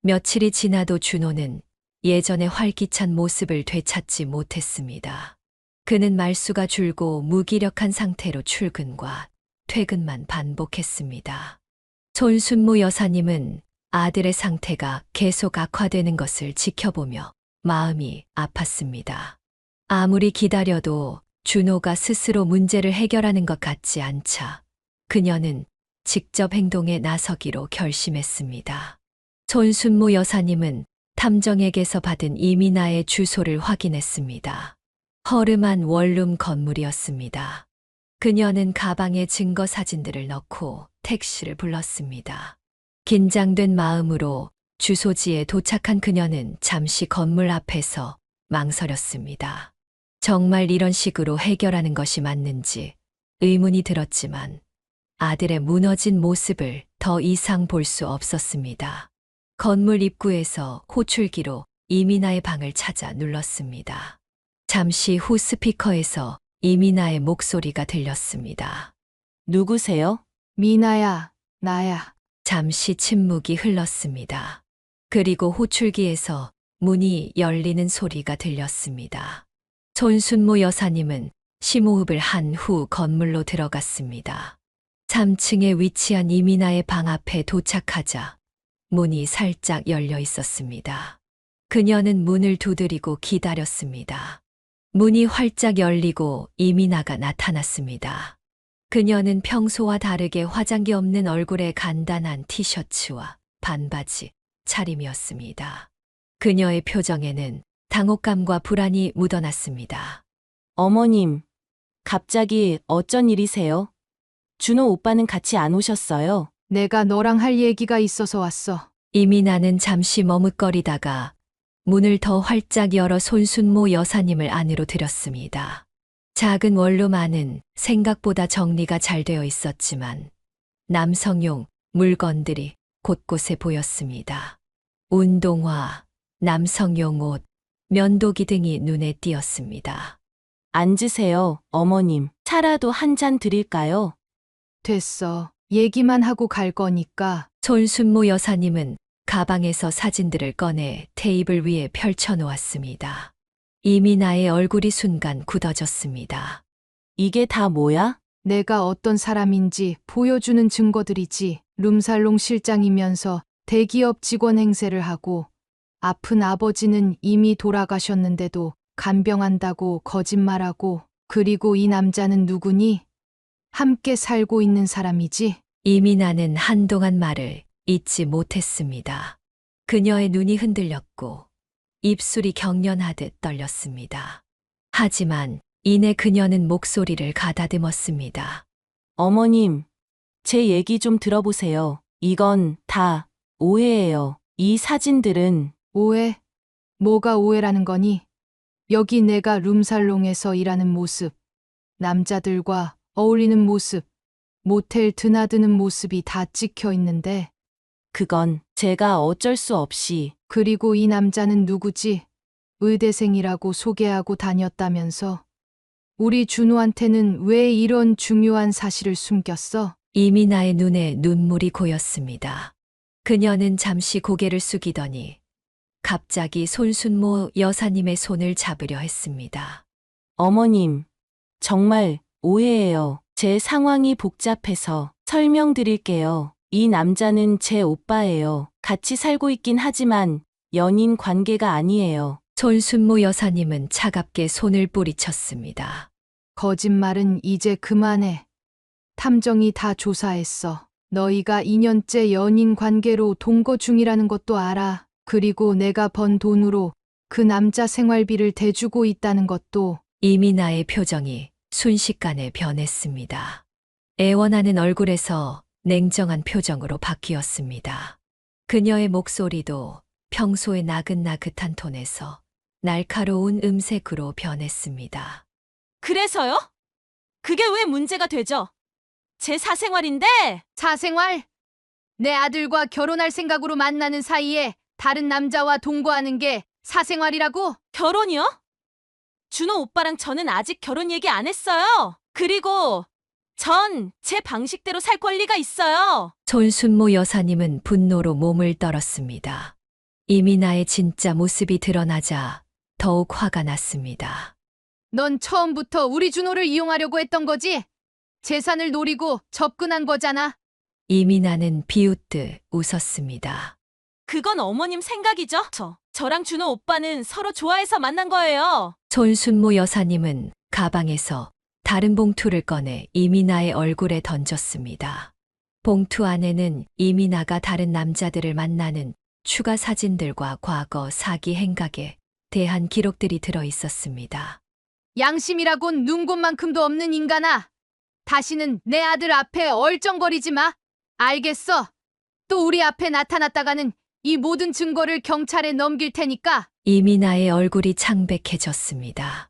며칠이 지나도 준호는 예전의 활기찬 모습을 되찾지 못했습니다. 그는 말수가 줄고 무기력한 상태로 출근과 퇴근만 반복했습니다. 손순모 여사님은 아들의 상태가 계속 악화되는 것을 지켜보며 마음이 아팠습니다. 아무리 기다려도 준호가 스스로 문제를 해결하는 것 같지 않자 그녀는 직접 행동에 나서기로 결심했습니다. 손순모 여사님은 탐정에게서 받은 이민아의 주소를 확인했습니다. 허름한 원룸 건물이었습니다. 그녀는 가방에 증거 사진들을 넣고 택시를 불렀습니다. 긴장된 마음으로 주소지에 도착한 그녀는 잠시 건물 앞에서 망설였습니다. 정말 이런 식으로 해결하는 것이 맞는지 의문이 들었지만 아들의 무너진 모습을 더 이상 볼 수 없었습니다. 건물 입구에서 호출기로 이민아의 방을 찾아 눌렀습니다. 잠시 후 스피커에서 이민아의 목소리가 들렸습니다. 누구세요? 미나야, 나야. 잠시 침묵이 흘렀습니다. 그리고 호출기에서 문이 열리는 소리가 들렸습니다. 손순모 여사님은 심호흡을 한 후 건물로 들어갔습니다. 3층에 위치한 이민아의 방 앞에 도착하자 문이 살짝 열려 있었습니다. 그녀는 문을 두드리고 기다렸습니다. 문이 활짝 열리고 이민아가 나타났습니다. 그녀는 평소와 다르게 화장기 없는 얼굴에 간단한 티셔츠와 반바지 차림이었습니다. 그녀의 표정에는 당혹감과 불안이 묻어났습니다. 어머님, 갑자기 어쩐 일이세요? 준호 오빠는 같이 안 오셨어요? 내가 너랑 할 얘기가 있어서 왔어. 이민아는 잠시 머뭇거리다가 문을 더 활짝 열어 손순모 여사님을 안으로 들였습니다. 작은 원룸 안은 생각보다 정리가 잘 되어 있었지만 남성용 물건들이 곳곳에 보였습니다. 운동화, 남성용 옷, 면도기 등이 눈에 띄었습니다. 앉으세요, 어머님. 차라도 한 잔 드릴까요? 됐어. 얘기만 하고 갈 거니까. 손순모 여사님은 가방에서 사진들을 꺼내 테이블 위에 펼쳐놓았습니다. 이민아의 얼굴이 순간 굳어졌습니다. 이게 다 뭐야? 내가 어떤 사람인지 보여주는 증거들이지. 룸살롱 실장이면서 대기업 직원 행세를 하고 아픈 아버지는 이미 돌아가셨는데도 간병한다고 거짓말하고 그리고 이 남자는 누구니? 함께 살고 있는 사람이지? 이민아는 한동안 말을 잇지 못했습니다. 그녀의 눈이 흔들렸고 입술이 경련하듯 떨렸습니다. 하지만 이내 그녀는 목소리를 가다듬었습니다. 어머님, 제 얘기 좀 들어보세요. 이건 다 오해예요. 이 사진들은 오해? 뭐가 오해라는 거니? 여기 내가 룸살롱에서 일하는 모습, 남자들과 어울리는 모습, 모텔 드나드는 모습이 다 찍혀 있는데, 그건 제가 어쩔 수 없이 그리고 이 남자는 누구지? 의대생이라고 소개하고 다녔다면서? 우리 준호한테는 왜 이런 중요한 사실을 숨겼어? 이민아의 눈에 눈물이 고였습니다. 그녀는 잠시 고개를 숙이더니 갑자기 손순모 여사님의 손을 잡으려 했습니다. 어머님, 정말 오해예요. 제 상황이 복잡해서 설명드릴게요. 이 남자는 제 오빠예요. 같이 살고 있긴 하지만 연인 관계가 아니에요. 손순모 여사님은 차갑게 손을 뿌리쳤습니다. 거짓말은 이제 그만해. 탐정이 다 조사했어. 너희가 2년째 연인 관계로 동거 중이라는 것도 알아. 그리고 내가 번 돈으로 그 남자 생활비를 대주고 있다는 것도. 이민아의 표정이 순식간에 변했습니다. 애원하는 얼굴에서 냉정한 표정으로 바뀌었습니다. 그녀의 목소리도 평소의 나긋나긋한 톤에서 날카로운 음색으로 변했습니다. 그래서요? 그게 왜 문제가 되죠? 제 사생활인데! 사생활? 내 아들과 결혼할 생각으로 만나는 사이에 다른 남자와 동거하는 게 사생활이라고? 결혼이요? 준호 오빠랑 저는 아직 결혼 얘기 안 했어요. 그리고 전 제 방식대로 살 권리가 있어요. 손순모 여사님은 분노로 몸을 떨었습니다. 이민아의 진짜 모습이 드러나자 더욱 화가 났습니다. 넌 처음부터 우리 준호를 이용하려고 했던 거지? 재산을 노리고 접근한 거잖아. 이민아는 비웃듯 웃었습니다. 그건 어머님 생각이죠? 저랑 준호 오빠는 서로 좋아해서 만난 거예요. 손순모 여사님은 가방에서 다른 봉투를 꺼내 이민아의 얼굴에 던졌습니다. 봉투 안에는 이민아가 다른 남자들을 만나는 추가 사진들과 과거 사기 행각에 대한 기록들이 들어 있었습니다. 양심이라곤 눈곱만큼도 없는 인간아. 다시는 내 아들 앞에 얼쩡거리지 마. 알겠어. 또 우리 앞에 나타났다가는 이 모든 증거를 경찰에 넘길 테니까. 이민아의 얼굴이 창백해졌습니다.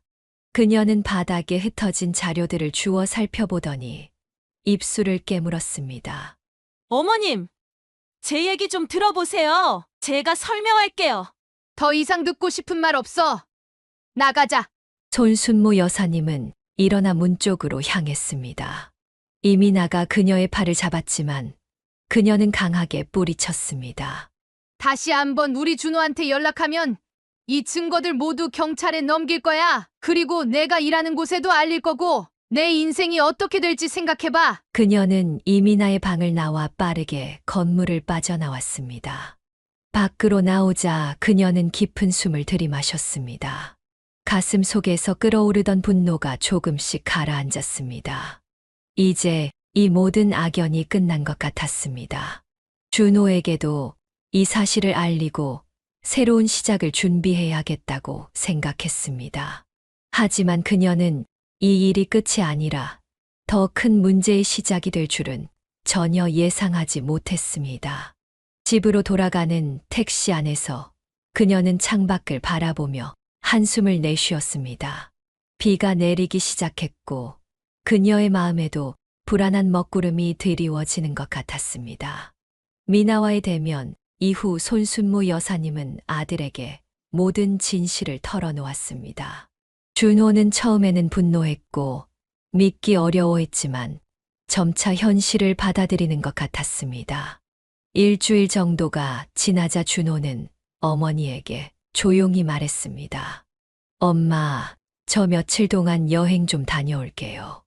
그녀는 바닥에 흩어진 자료들을 주워 살펴보더니 입술을 깨물었습니다. 어머님, 제 얘기 좀 들어보세요. 제가 설명할게요. 더 이상 듣고 싶은 말 없어. 나가자. 손순모 여사님은 일어나 문 쪽으로 향했습니다. 이민아가 그녀의 팔을 잡았지만 그녀는 강하게 뿌리쳤습니다. 다시 한번 우리 준호한테 연락하면 이 증거들 모두 경찰에 넘길 거야. 그리고 내가 일하는 곳에도 알릴 거고 내 인생이 어떻게 될지 생각해봐. 그녀는 이민아의 방을 나와 빠르게 건물을 빠져나왔습니다. 밖으로 나오자 그녀는 깊은 숨을 들이마셨습니다. 가슴 속에서 끓어오르던 분노가 조금씩 가라앉았습니다. 이제 이 모든 악연이 끝난 것 같았습니다. 준호에게도 이 사실을 알리고 새로운 시작을 준비해야겠다고 생각했습니다. 하지만 그녀는 이 일이 끝이 아니라 더 큰 문제의 시작이 될 줄은 전혀 예상하지 못했습니다. 집으로 돌아가는 택시 안에서 그녀는 창밖을 바라보며 한숨을 내쉬었습니다. 비가 내리기 시작했고 그녀의 마음에도 불안한 먹구름이 드리워지는 것 같았습니다. 미나와의 대면 이후 손순모 여사님은 아들에게 모든 진실을 털어놓았습니다. 준호는 처음에는 분노했고 믿기 어려워했지만 점차 현실을 받아들이는 것 같았습니다. 일주일 정도가 지나자 준호는 어머니에게 조용히 말했습니다. 엄마, 저 며칠 동안 여행 좀 다녀올게요.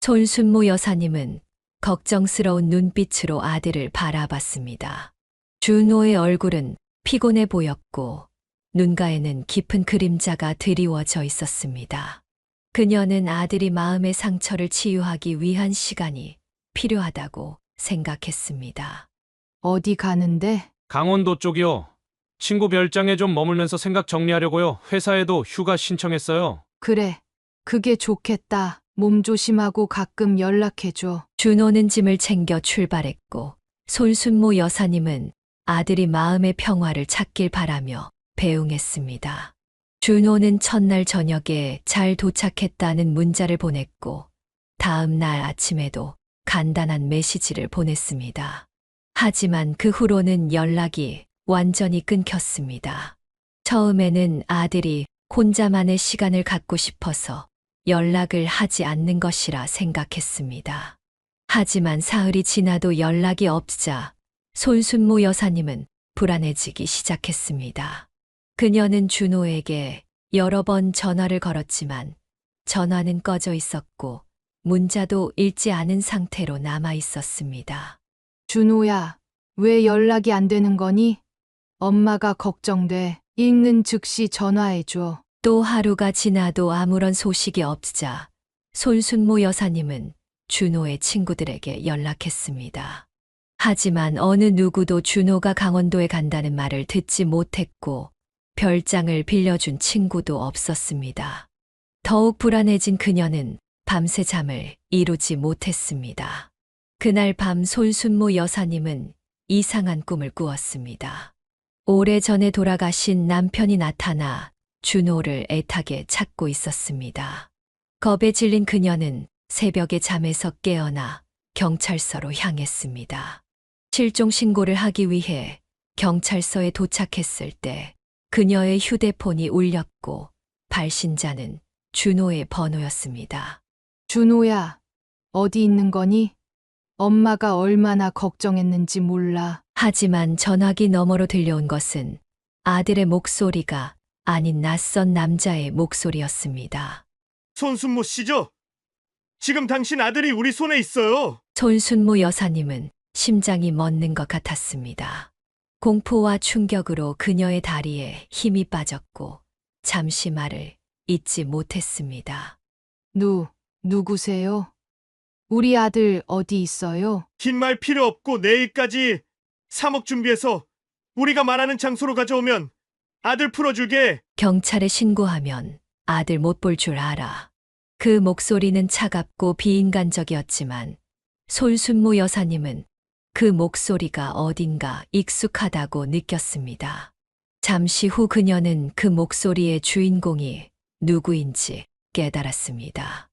손순모 여사님은 걱정스러운 눈빛으로 아들을 바라봤습니다. 준호의 얼굴은 피곤해 보였고 눈가에는 깊은 그림자가 드리워져 있었습니다. 그녀는 아들이 마음의 상처를 치유하기 위한 시간이 필요하다고 생각했습니다. 어디 가는데? 강원도 쪽이요. 친구 별장에 좀 머물면서 생각 정리하려고요. 회사에도 휴가 신청했어요. 그래. 그게 좋겠다. 몸 조심하고 가끔 연락해줘. 준호는 짐을 챙겨 출발했고 손순모 여사님은 아들이 마음의 평화를 찾길 바라며 배웅했습니다. 준호는 첫날 저녁에 잘 도착했다는 문자를 보냈고 다음 날 아침에도 간단한 메시지를 보냈습니다. 하지만 그 후로는 연락이 완전히 끊겼습니다. 처음에는 아들이 혼자만의 시간을 갖고 싶어서 연락을 하지 않는 것이라 생각했습니다. 하지만 사흘이 지나도 연락이 없자 손순모 여사님은 불안해지기 시작했습니다. 그녀는 준호에게 여러 번 전화를 걸었지만 전화는 꺼져 있었고 문자도 읽지 않은 상태로 남아 있었습니다. 준호야, 왜 연락이 안 되는 거니? 엄마가 걱정돼. 읽는 즉시 전화해줘. 또 하루가 지나도 아무런 소식이 없자 손순모 여사님은 준호의 친구들에게 연락했습니다. 하지만 어느 누구도 준호가 강원도에 간다는 말을 듣지 못했고 별장을 빌려준 친구도 없었습니다. 더욱 불안해진 그녀는 밤새 잠을 이루지 못했습니다. 그날 밤 손순모 여사님은 이상한 꿈을 꾸었습니다. 오래전에 돌아가신 남편이 나타나 준호를 애타게 찾고 있었습니다. 겁에 질린 그녀는 새벽에 잠에서 깨어나 경찰서로 향했습니다. 실종 신고를 하기 위해 경찰서에 도착했을 때 그녀의 휴대폰이 울렸고 발신자는 준호의 번호였습니다. 준호야, 어디 있는 거니? 엄마가 얼마나 걱정했는지 몰라. 하지만 전화기 너머로 들려온 것은 아들의 목소리가 아닌 낯선 남자의 목소리였습니다. 손순모 씨죠? 지금 당신 아들이 우리 손에 있어요. 손순모 여사님은 심장이 멎는 것 같았습니다. 공포와 충격으로 그녀의 다리에 힘이 빠졌고 잠시 말을 잇지 못했습니다. 누구세요? 우리 아들 어디 있어요? 긴 말 필요 없고 내일까지 3억 준비해서 우리가 말하는 장소로 가져오면 아들 풀어줄게. 경찰에 신고하면 아들 못 볼 줄 알아. 그 목소리는 차갑고 비인간적이었지만 손순모 여사님은 그 목소리가 어딘가 익숙하다고 느꼈습니다. 잠시 후 그녀는 그 목소리의 주인공이 누구인지 깨달았습니다.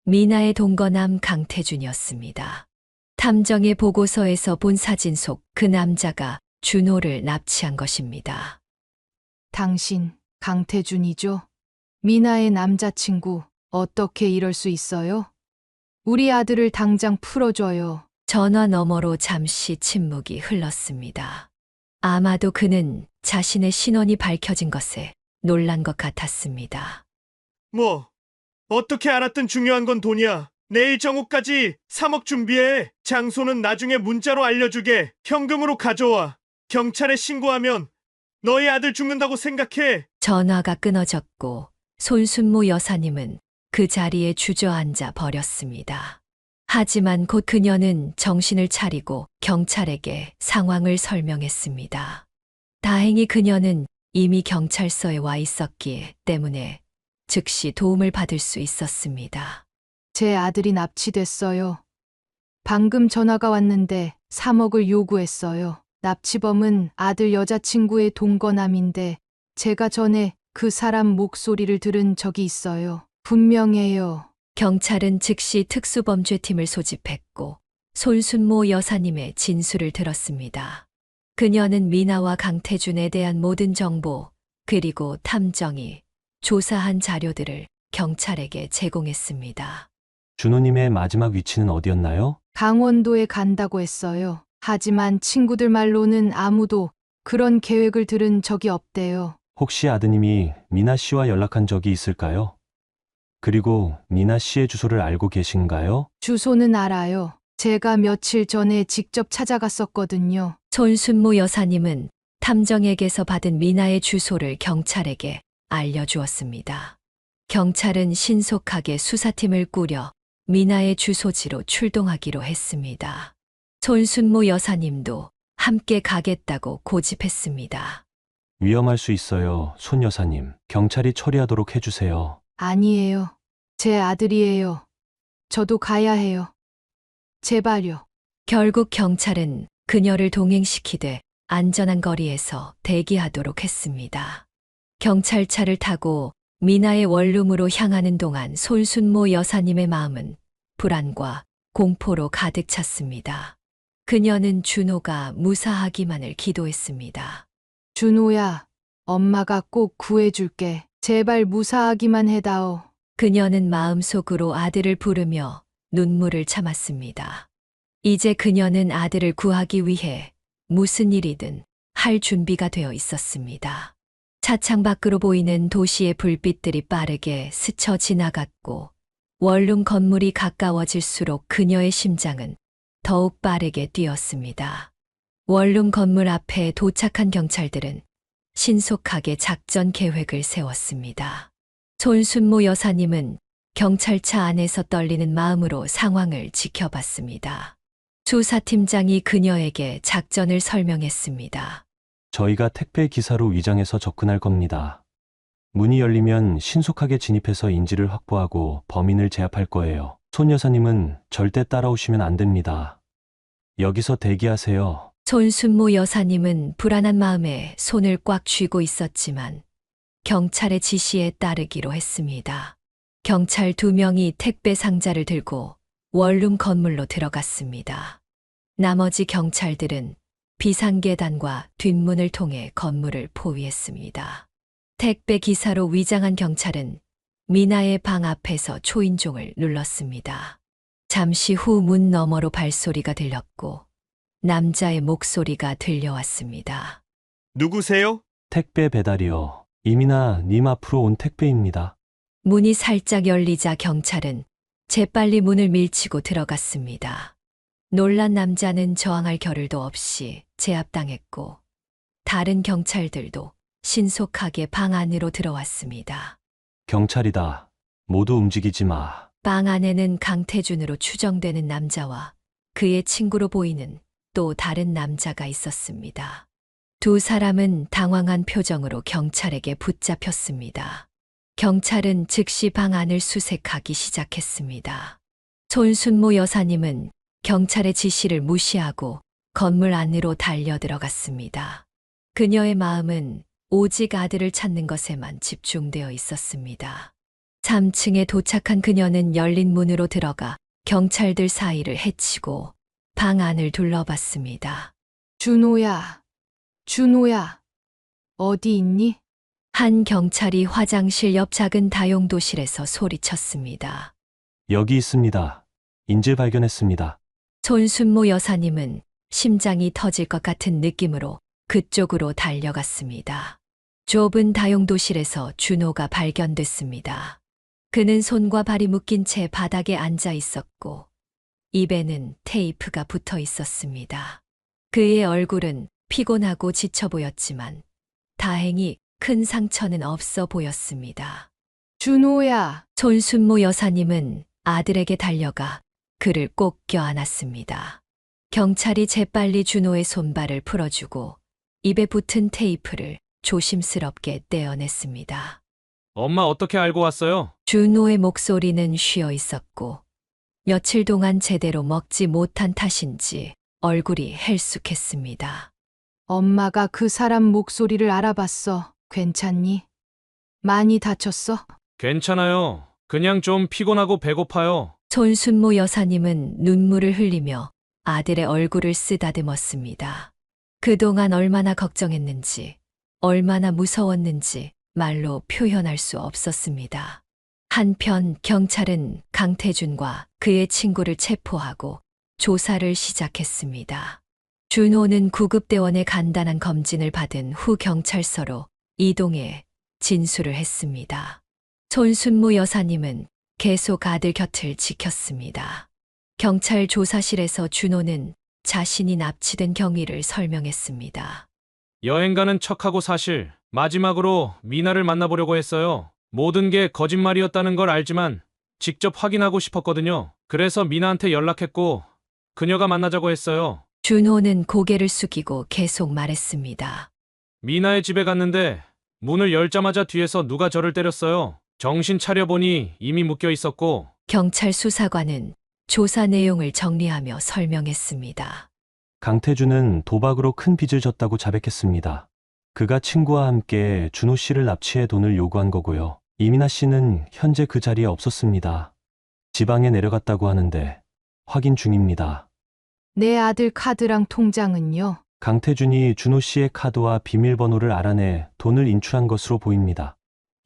미나의 동거남 강태준이었습니다. 탐정의 보고서에서 본 사진 속 그 남자가 준호를 납치한 것입니다. 당신, 강태준이죠? 미나의 남자친구, 어떻게 이럴 수 있어요? 우리 아들을 당장 풀어줘요. 전화 너머로 잠시 침묵이 흘렀습니다. 아마도 그는 자신의 신원이 밝혀진 것에 놀란 것 같았습니다. 뭐 어떻게 알았든 중요한 건 돈이야. 내일 정오까지 3억 준비해. 장소는 나중에 문자로 알려주게. 현금으로 가져와. 경찰에 신고하면 너희 아들 죽는다고 생각해. 전화가 끊어졌고 손순모 여사님은 그 자리에 주저앉아 버렸습니다. 하지만 곧 그녀는 정신을 차리고 경찰에게 상황을 설명했습니다. 다행히 그녀는 이미 경찰서에 와 있었기 때문에 즉시 도움을 받을 수 있었습니다. 제 아들이 납치됐어요. 방금 전화가 왔는데 3억을 요구했어요. 납치범은 아들 여자친구의 동거남인데 제가 전에 그 사람 목소리를 들은 적이 있어요. 분명해요. 경찰은 즉시 특수범죄팀을 소집했고 손순모 여사님의 진술을 들었습니다. 그녀는 미나와 강태준에 대한 모든 정보 그리고 탐정이 조사한 자료들을 경찰에게 제공했습니다. 준호님의 마지막 위치는 어디였나요? 강원도에 간다고 했어요. 하지만 친구들 말로는 아무도 그런 계획을 들은 적이 없대요. 혹시 아드님이 미나 씨와 연락한 적이 있을까요? 그리고 미나 씨의 주소를 알고 계신가요? 주소는 알아요. 제가 며칠 전에 직접 찾아갔었거든요. 손순모 여사님은 탐정에게서 받은 미나의 주소를 경찰에게 알려주었습니다. 경찰은 신속하게 수사팀을 꾸려 미나의 주소지로 출동하기로 했습니다. 손순모 여사님도 함께 가겠다고 고집했습니다. 위험할 수 있어요, 손 여사님. 경찰이 처리하도록 해주세요. 아니에요. 제 아들이에요. 저도 가야 해요. 제발요. 결국 경찰은 그녀를 동행시키되 안전한 거리에서 대기하도록 했습니다. 경찰차를 타고 미나의 원룸으로 향하는 동안 손순모 여사님의 마음은 불안과 공포로 가득 찼습니다. 그녀는 준호가 무사하기만을 기도했습니다. 준호야, 엄마가 꼭 구해줄게. 제발 무사하기만 해다오. 그녀는 마음속으로 아들을 부르며 눈물을 참았습니다. 이제 그녀는 아들을 구하기 위해 무슨 일이든 할 준비가 되어 있었습니다. 차창 밖으로 보이는 도시의 불빛들이 빠르게 스쳐 지나갔고 원룸 건물이 가까워질수록 그녀의 심장은 더욱 빠르게 뛰었습니다. 원룸 건물 앞에 도착한 경찰들은 신속하게 작전 계획을 세웠습니다. 손순모 여사님은 경찰차 안에서 떨리는 마음으로 상황을 지켜봤습니다. 수사팀장이 그녀에게 작전을 설명했습니다. 저희가 택배 기사로 위장해서 접근할 겁니다. 문이 열리면 신속하게 진입해서 인지를 확보하고 범인을 제압할 거예요. 손 여사님은 절대 따라오시면 안 됩니다. 여기서 대기하세요. 손순모 여사님은 불안한 마음에 손을 꽉 쥐고 있었지만 경찰의 지시에 따르기로 했습니다. 경찰 2명이 택배 상자를 들고 원룸 건물로 들어갔습니다. 나머지 경찰들은 비상계단과 뒷문을 통해 건물을 포위했습니다. 택배 기사로 위장한 경찰은 미나의 방 앞에서 초인종을 눌렀습니다. 잠시 후 문 너머로 발소리가 들렸고 남자의 목소리가 들려왔습니다. 누구세요? 택배 배달이요. 이민아 님 앞으로 온 택배입니다. 문이 살짝 열리자 경찰은 재빨리 문을 밀치고 들어갔습니다. 놀란 남자는 저항할 겨를도 없이 제압당했고 다른 경찰들도 신속하게 방 안으로 들어왔습니다. 경찰이다. 모두 움직이지 마. 방 안에는 강태준으로 추정되는 남자와 그의 친구로 보이는 또 다른 남자가 있었습니다. 두 사람은 당황한 표정으로 경찰에게 붙잡혔습니다. 경찰은 즉시 방 안을 수색하기 시작했습니다. 손순모 여사님은 경찰의 지시를 무시하고 건물 안으로 달려 들어갔습니다. 그녀의 마음은 오직 아들을 찾는 것에만 집중되어 있었습니다. 3층에 도착한 그녀는 열린 문으로 들어가 경찰들 사이를 헤치고 방 안을 둘러봤습니다. 준호야, 준호야, 어디 있니? 한 경찰이 화장실 옆 작은 다용도실에서 소리쳤습니다. 여기 있습니다. 인질 발견했습니다. 손순모 여사님은 심장이 터질 것 같은 느낌으로 그쪽으로 달려갔습니다. 좁은 다용도실에서 준호가 발견됐습니다. 그는 손과 발이 묶인 채 바닥에 앉아 있었고 입에는 테이프가 붙어 있었습니다. 그의 얼굴은 피곤하고 지쳐 보였지만 다행히 큰 상처는 없어 보였습니다. 준호야, 손순모 여사님은 아들에게 달려가 그를 꼭 껴안았습니다. 경찰이 재빨리 준호의 손발을 풀어주고 입에 붙은 테이프를 조심스럽게 떼어냈습니다. 엄마 어떻게 알고 왔어요? 준호의 목소리는 쉬어 있었고 며칠 동안 제대로 먹지 못한 탓인지 얼굴이 헬쑥했습니다. 엄마가 그 사람 목소리를 알아봤어. 괜찮니? 많이 다쳤어? 괜찮아요. 그냥 좀 피곤하고 배고파요. 손순모 여사님은 눈물을 흘리며 아들의 얼굴을 쓰다듬었습니다. 그동안 얼마나 걱정했는지, 얼마나 무서웠는지 말로 표현할 수 없었습니다. 한편 경찰은 강태준과 그의 친구를 체포하고 조사를 시작했습니다. 준호는 구급대원의 간단한 검진을 받은 후 경찰서로 이동해 진술을 했습니다. 손순모 여사님은 계속 아들 곁을 지켰습니다. 경찰 조사실에서 준호는 자신이 납치된 경위를 설명했습니다. 여행 가는 척하고 사실 마지막으로 미나를 만나보려고 했어요. 모든 게 거짓말이었다는 걸 알지만 직접 확인하고 싶었거든요. 그래서 미나한테 연락했고 그녀가 만나자고 했어요. 준호는 고개를 숙이고 계속 말했습니다. 미나의 집에 갔는데 문을 열자마자 뒤에서 누가 저를 때렸어요. 정신 차려보니 이미 묶여 있었고 경찰 수사관은 조사 내용을 정리하며 설명했습니다. 강태준은 도박으로 큰 빚을 졌다고 자백했습니다. 그가 친구와 함께 준호 씨를 납치해 돈을 요구한 거고요. 이민아 씨는 현재 그 자리에 없었습니다. 지방에 내려갔다고 하는데 확인 중입니다. 내 아들 카드랑 통장은요? 강태준이 준호 씨의 카드와 비밀번호를 알아내 돈을 인출한 것으로 보입니다.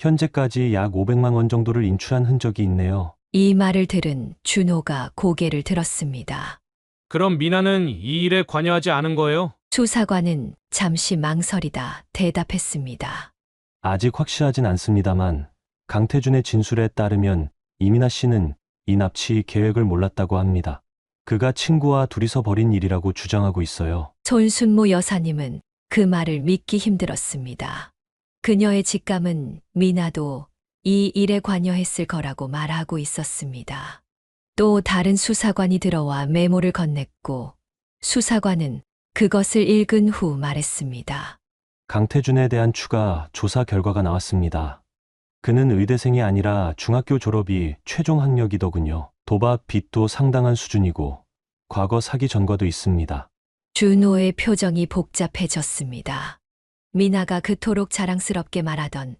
현재까지 약 500만 원 정도를 인출한 흔적이 있네요. 이 말을 들은 준호가 고개를 들었습니다. 그럼 미나는 이 일에 관여하지 않은 거예요? 수사관은 잠시 망설이다 대답했습니다. 아직 확실하진 않습니다만 강태준의 진술에 따르면 이민아 씨는 이 납치 계획을 몰랐다고 합니다. 그가 친구와 둘이서 벌인 일이라고 주장하고 있어요. 손순모 여사님은 그 말을 믿기 힘들었습니다. 그녀의 직감은 미나도 이 일에 관여했을 거라고 말하고 있었습니다. 또 다른 수사관이 들어와 메모를 건넸고 수사관은 그것을 읽은 후 말했습니다. 강태준에 대한 추가 조사 결과가 나왔습니다. 그는 의대생이 아니라 중학교 졸업이 최종 학력이더군요. 도박 빚도 상당한 수준이고 과거 사기 전과도 있습니다. 준호의 표정이 복잡해졌습니다. 미나가 그토록 자랑스럽게 말하던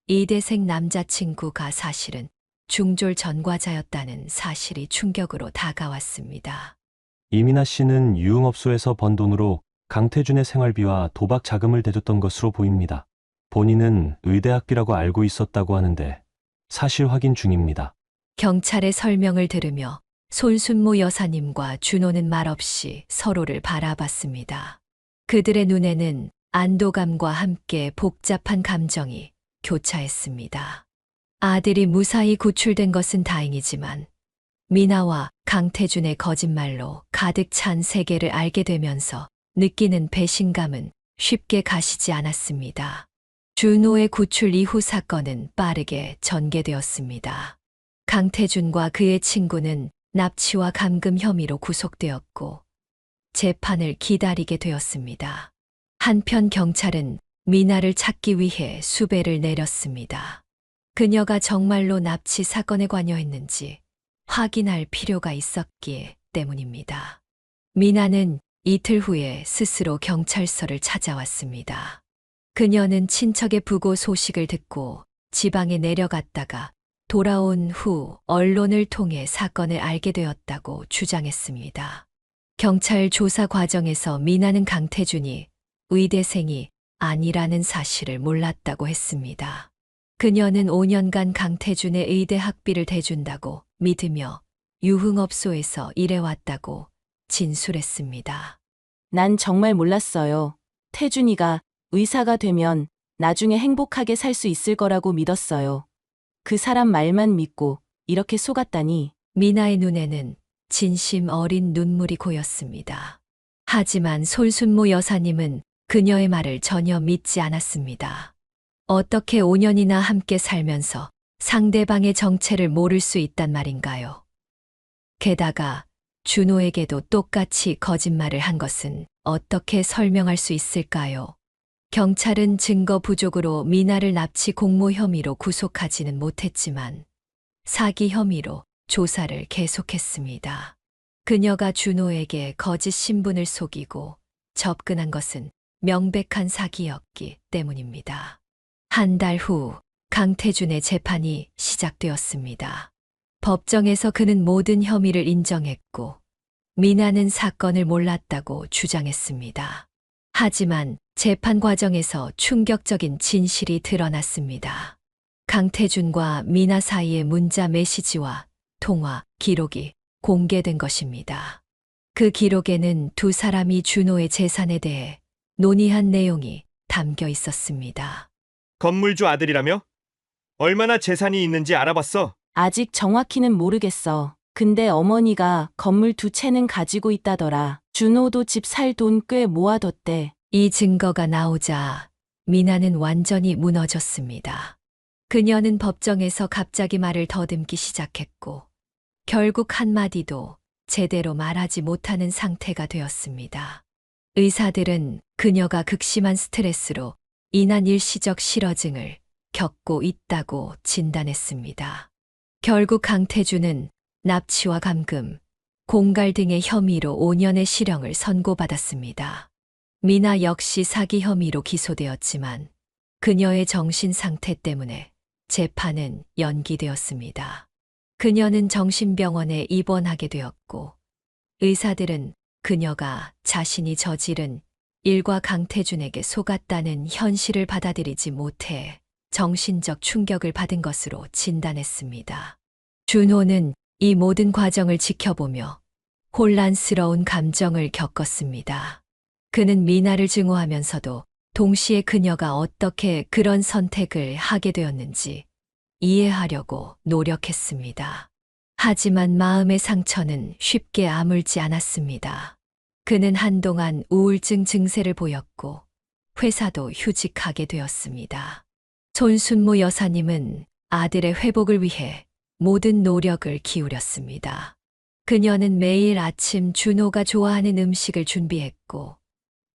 이대생 남자친구가 사실은 중졸 전과자였다는 사실이 충격으로 다가왔습니다. 이민아 씨는 유흥업소에서 번 돈으로 강태준의 생활비와 도박 자금을 대줬던 것으로 보입니다. 본인은 의대학비라고 알고 있었다고 하는데 사실 확인 중입니다. 경찰의 설명을 들으며 손순모 여사님과 준호는 말없이 서로를 바라봤습니다. 그들의 눈에는 안도감과 함께 복잡한 감정이 교차했습니다. 아들이 무사히 구출된 것은 다행이지만 미나와 강태준의 거짓말로 가득 찬 세계를 알게 되면서 느끼는 배신감은 쉽게 가시지 않았습니다. 준호의 구출 이후 사건은 빠르게 전개되었습니다. 강태준과 그의 친구는 납치와 감금 혐의로 구속되었고 재판을 기다리게 되었습니다. 한편 경찰은 미나를 찾기 위해 수배를 내렸습니다. 그녀가 정말로 납치 사건에 관여했는지 확인할 필요가 있었기 때문입니다. 미나는 이틀 후에 스스로 경찰서를 찾아왔습니다. 그녀는 친척의 부고 소식을 듣고 지방에 내려갔다가 돌아온 후 언론을 통해 사건을 알게 되었다고 주장했습니다. 경찰 조사 과정에서 미나는 강태준이 의대생이 아니라는 사실을 몰랐다고 했습니다. 그녀는 5년간 강태준의 의대 학비를 대준다고 믿으며 유흥업소에서 일해왔다고 진술했습니다. 난 정말 몰랐어요. 태준이가 의사가 되면 나중에 행복하게 살 수 있을 거라고 믿었어요. 그 사람 말만 믿고 이렇게 속았다니. 미나의 눈에는 진심 어린 눈물이 고였습니다. 하지만 손순모 여사님은 그녀의 말을 전혀 믿지 않았습니다. 어떻게 5년이나 함께 살면서 상대방의 정체를 모를 수 있단 말인가요? 게다가 준호에게도 똑같이 거짓말을 한 것은 어떻게 설명할 수 있을까요? 경찰은 증거 부족으로 미나를 납치 공모 혐의로 구속하지는 못했지만 사기 혐의로 조사를 계속했습니다. 그녀가 준호에게 거짓 신분을 속이고 접근한 것은 명백한 사기였기 때문입니다. 한 달 후 강태준의 재판이 시작되었습니다. 법정에서 그는 모든 혐의를 인정했고 미나는 사건을 몰랐다고 주장했습니다. 하지만 재판 과정에서 충격적인 진실이 드러났습니다. 강태준과 미나 사이의 문자 메시지와 통화 기록이 공개된 것입니다. 그 기록에는 두 사람이 준호의 재산에 대해 논의한 내용이 담겨 있었습니다. 건물주 아들이라며? 얼마나 재산이 있는지 알아봤어? 아직 정확히는 모르겠어. 근데 어머니가 건물 2채는 가지고 있다더라. 준호도 집 살 돈 꽤 모아뒀대. 이 증거가 나오자 미나는 완전히 무너졌습니다. 그녀는 법정에서 갑자기 말을 더듬기 시작했고 결국 한마디도 제대로 말하지 못하는 상태가 되었습니다. 의사들은 그녀가 극심한 스트레스로 인한 일시적 실어증을 겪고 있다고 진단했습니다. 결국 강태준은 납치와 감금, 공갈 등의 혐의로 5년의 실형을 선고받았습니다. 미나 역시 사기 혐의로 기소되었지만 그녀의 정신 상태 때문에 재판은 연기되었습니다. 그녀는 정신병원에 입원하게 되었고 의사들은 그녀가 자신이 저지른 일과 강태준에게 속았다는 현실을 받아들이지 못해 정신적 충격을 받은 것으로 진단했습니다. 준호는 이 모든 과정을 지켜보며 혼란스러운 감정을 겪었습니다. 그는 미나를 증오하면서도 동시에 그녀가 어떻게 그런 선택을 하게 되었는지 이해하려고 노력했습니다. 하지만 마음의 상처는 쉽게 아물지 않았습니다. 그는 한동안 우울증 증세를 보였고 회사도 휴직하게 되었습니다. 손순모 여사님은 아들의 회복을 위해 모든 노력을 기울였습니다. 그녀는 매일 아침 준호가 좋아하는 음식을 준비했고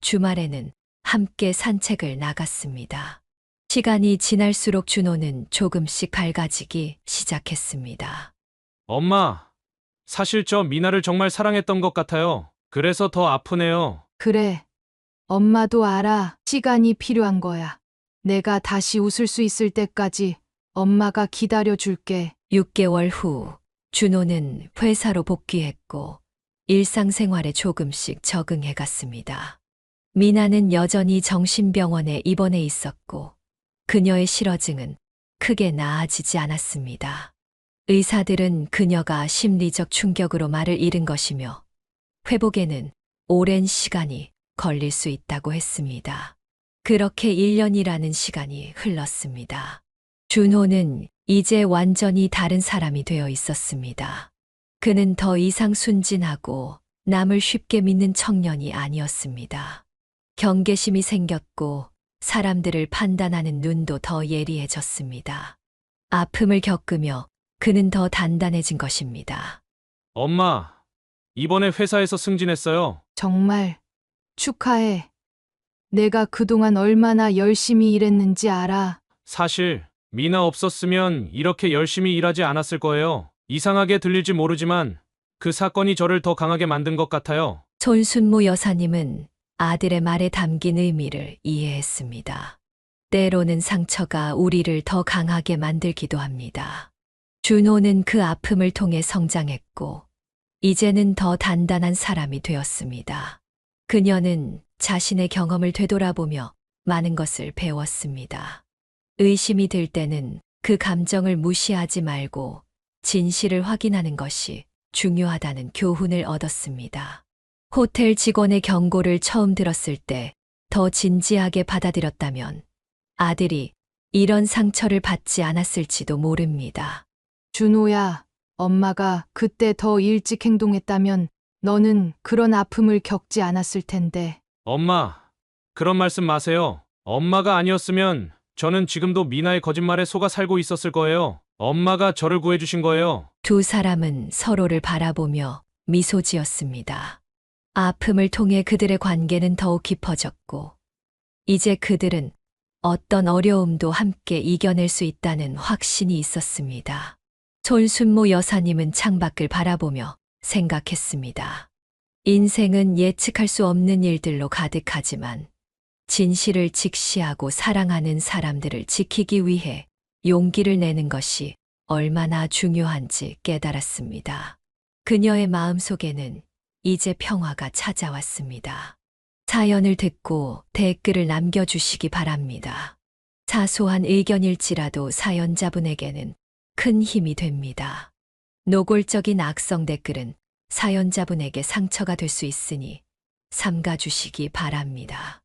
주말에는 함께 산책을 나갔습니다. 시간이 지날수록 준호는 조금씩 밝아지기 시작했습니다. 엄마, 사실 저 미나를 정말 사랑했던 것 같아요. 그래서 더 아프네요. 그래. 엄마도 알아. 시간이 필요한 거야. 내가 다시 웃을 수 있을 때까지 엄마가 기다려줄게. 6개월 후 준호는 회사로 복귀했고 일상생활에 조금씩 적응해 갔습니다. 미나는 여전히 정신병원에 입원해 있었고 그녀의 실어증은 크게 나아지지 않았습니다. 의사들은 그녀가 심리적 충격으로 말을 잃은 것이며 회복에는 오랜 시간이 걸릴 수 있다고 했습니다. 그렇게 1년이라는 시간이 흘렀습니다. 준호는 이제 완전히 다른 사람이 되어 있었습니다. 그는 더 이상 순진하고 남을 쉽게 믿는 청년이 아니었습니다. 경계심이 생겼고 사람들을 판단하는 눈도 더 예리해졌습니다. 아픔을 겪으며 그는 더 단단해진 것입니다. 엄마, 이번에 회사에서 승진했어요. 정말 축하해. 내가 그동안 얼마나 열심히 일했는지 알아. 사실 미나 없었으면 이렇게 열심히 일하지 않았을 거예요. 이상하게 들릴지 모르지만 그 사건이 저를 더 강하게 만든 것 같아요. 손순모 여사님은 아들의 말에 담긴 의미를 이해했습니다. 때로는 상처가 우리를 더 강하게 만들기도 합니다. 준호는 그 아픔을 통해 성장했고 이제는 더 단단한 사람이 되었습니다. 그녀는 자신의 경험을 되돌아보며 많은 것을 배웠습니다. 의심이 들 때는 그 감정을 무시하지 말고 진실을 확인하는 것이 중요하다는 교훈을 얻었습니다. 호텔 직원의 경고를 처음 들었을 때 더 진지하게 받아들였다면 아들이 이런 상처를 받지 않았을지도 모릅니다. 준호야, 엄마가 그때 더 일찍 행동했다면 너는 그런 아픔을 겪지 않았을 텐데. 엄마, 그런 말씀 마세요. 엄마가 아니었으면 저는 지금도 미나의 거짓말에 속아 살고 있었을 거예요. 엄마가 저를 구해주신 거예요. 두 사람은 서로를 바라보며 미소 지었습니다. 아픔을 통해 그들의 관계는 더욱 깊어졌고, 이제 그들은 어떤 어려움도 함께 이겨낼 수 있다는 확신이 있었습니다. 손순모 여사님은 창밖을 바라보며 생각했습니다. 인생은 예측할 수 없는 일들로 가득하지만, 진실을 직시하고 사랑하는 사람들을 지키기 위해 용기를 내는 것이 얼마나 중요한지 깨달았습니다. 그녀의 마음속에는 이제 평화가 찾아왔습니다. 사연을 듣고 댓글을 남겨주시기 바랍니다. 사소한 의견일지라도 사연자분에게는 큰 힘이 됩니다. 노골적인 악성 댓글은 사연자분에게 상처가 될 수 있으니 삼가주시기 바랍니다.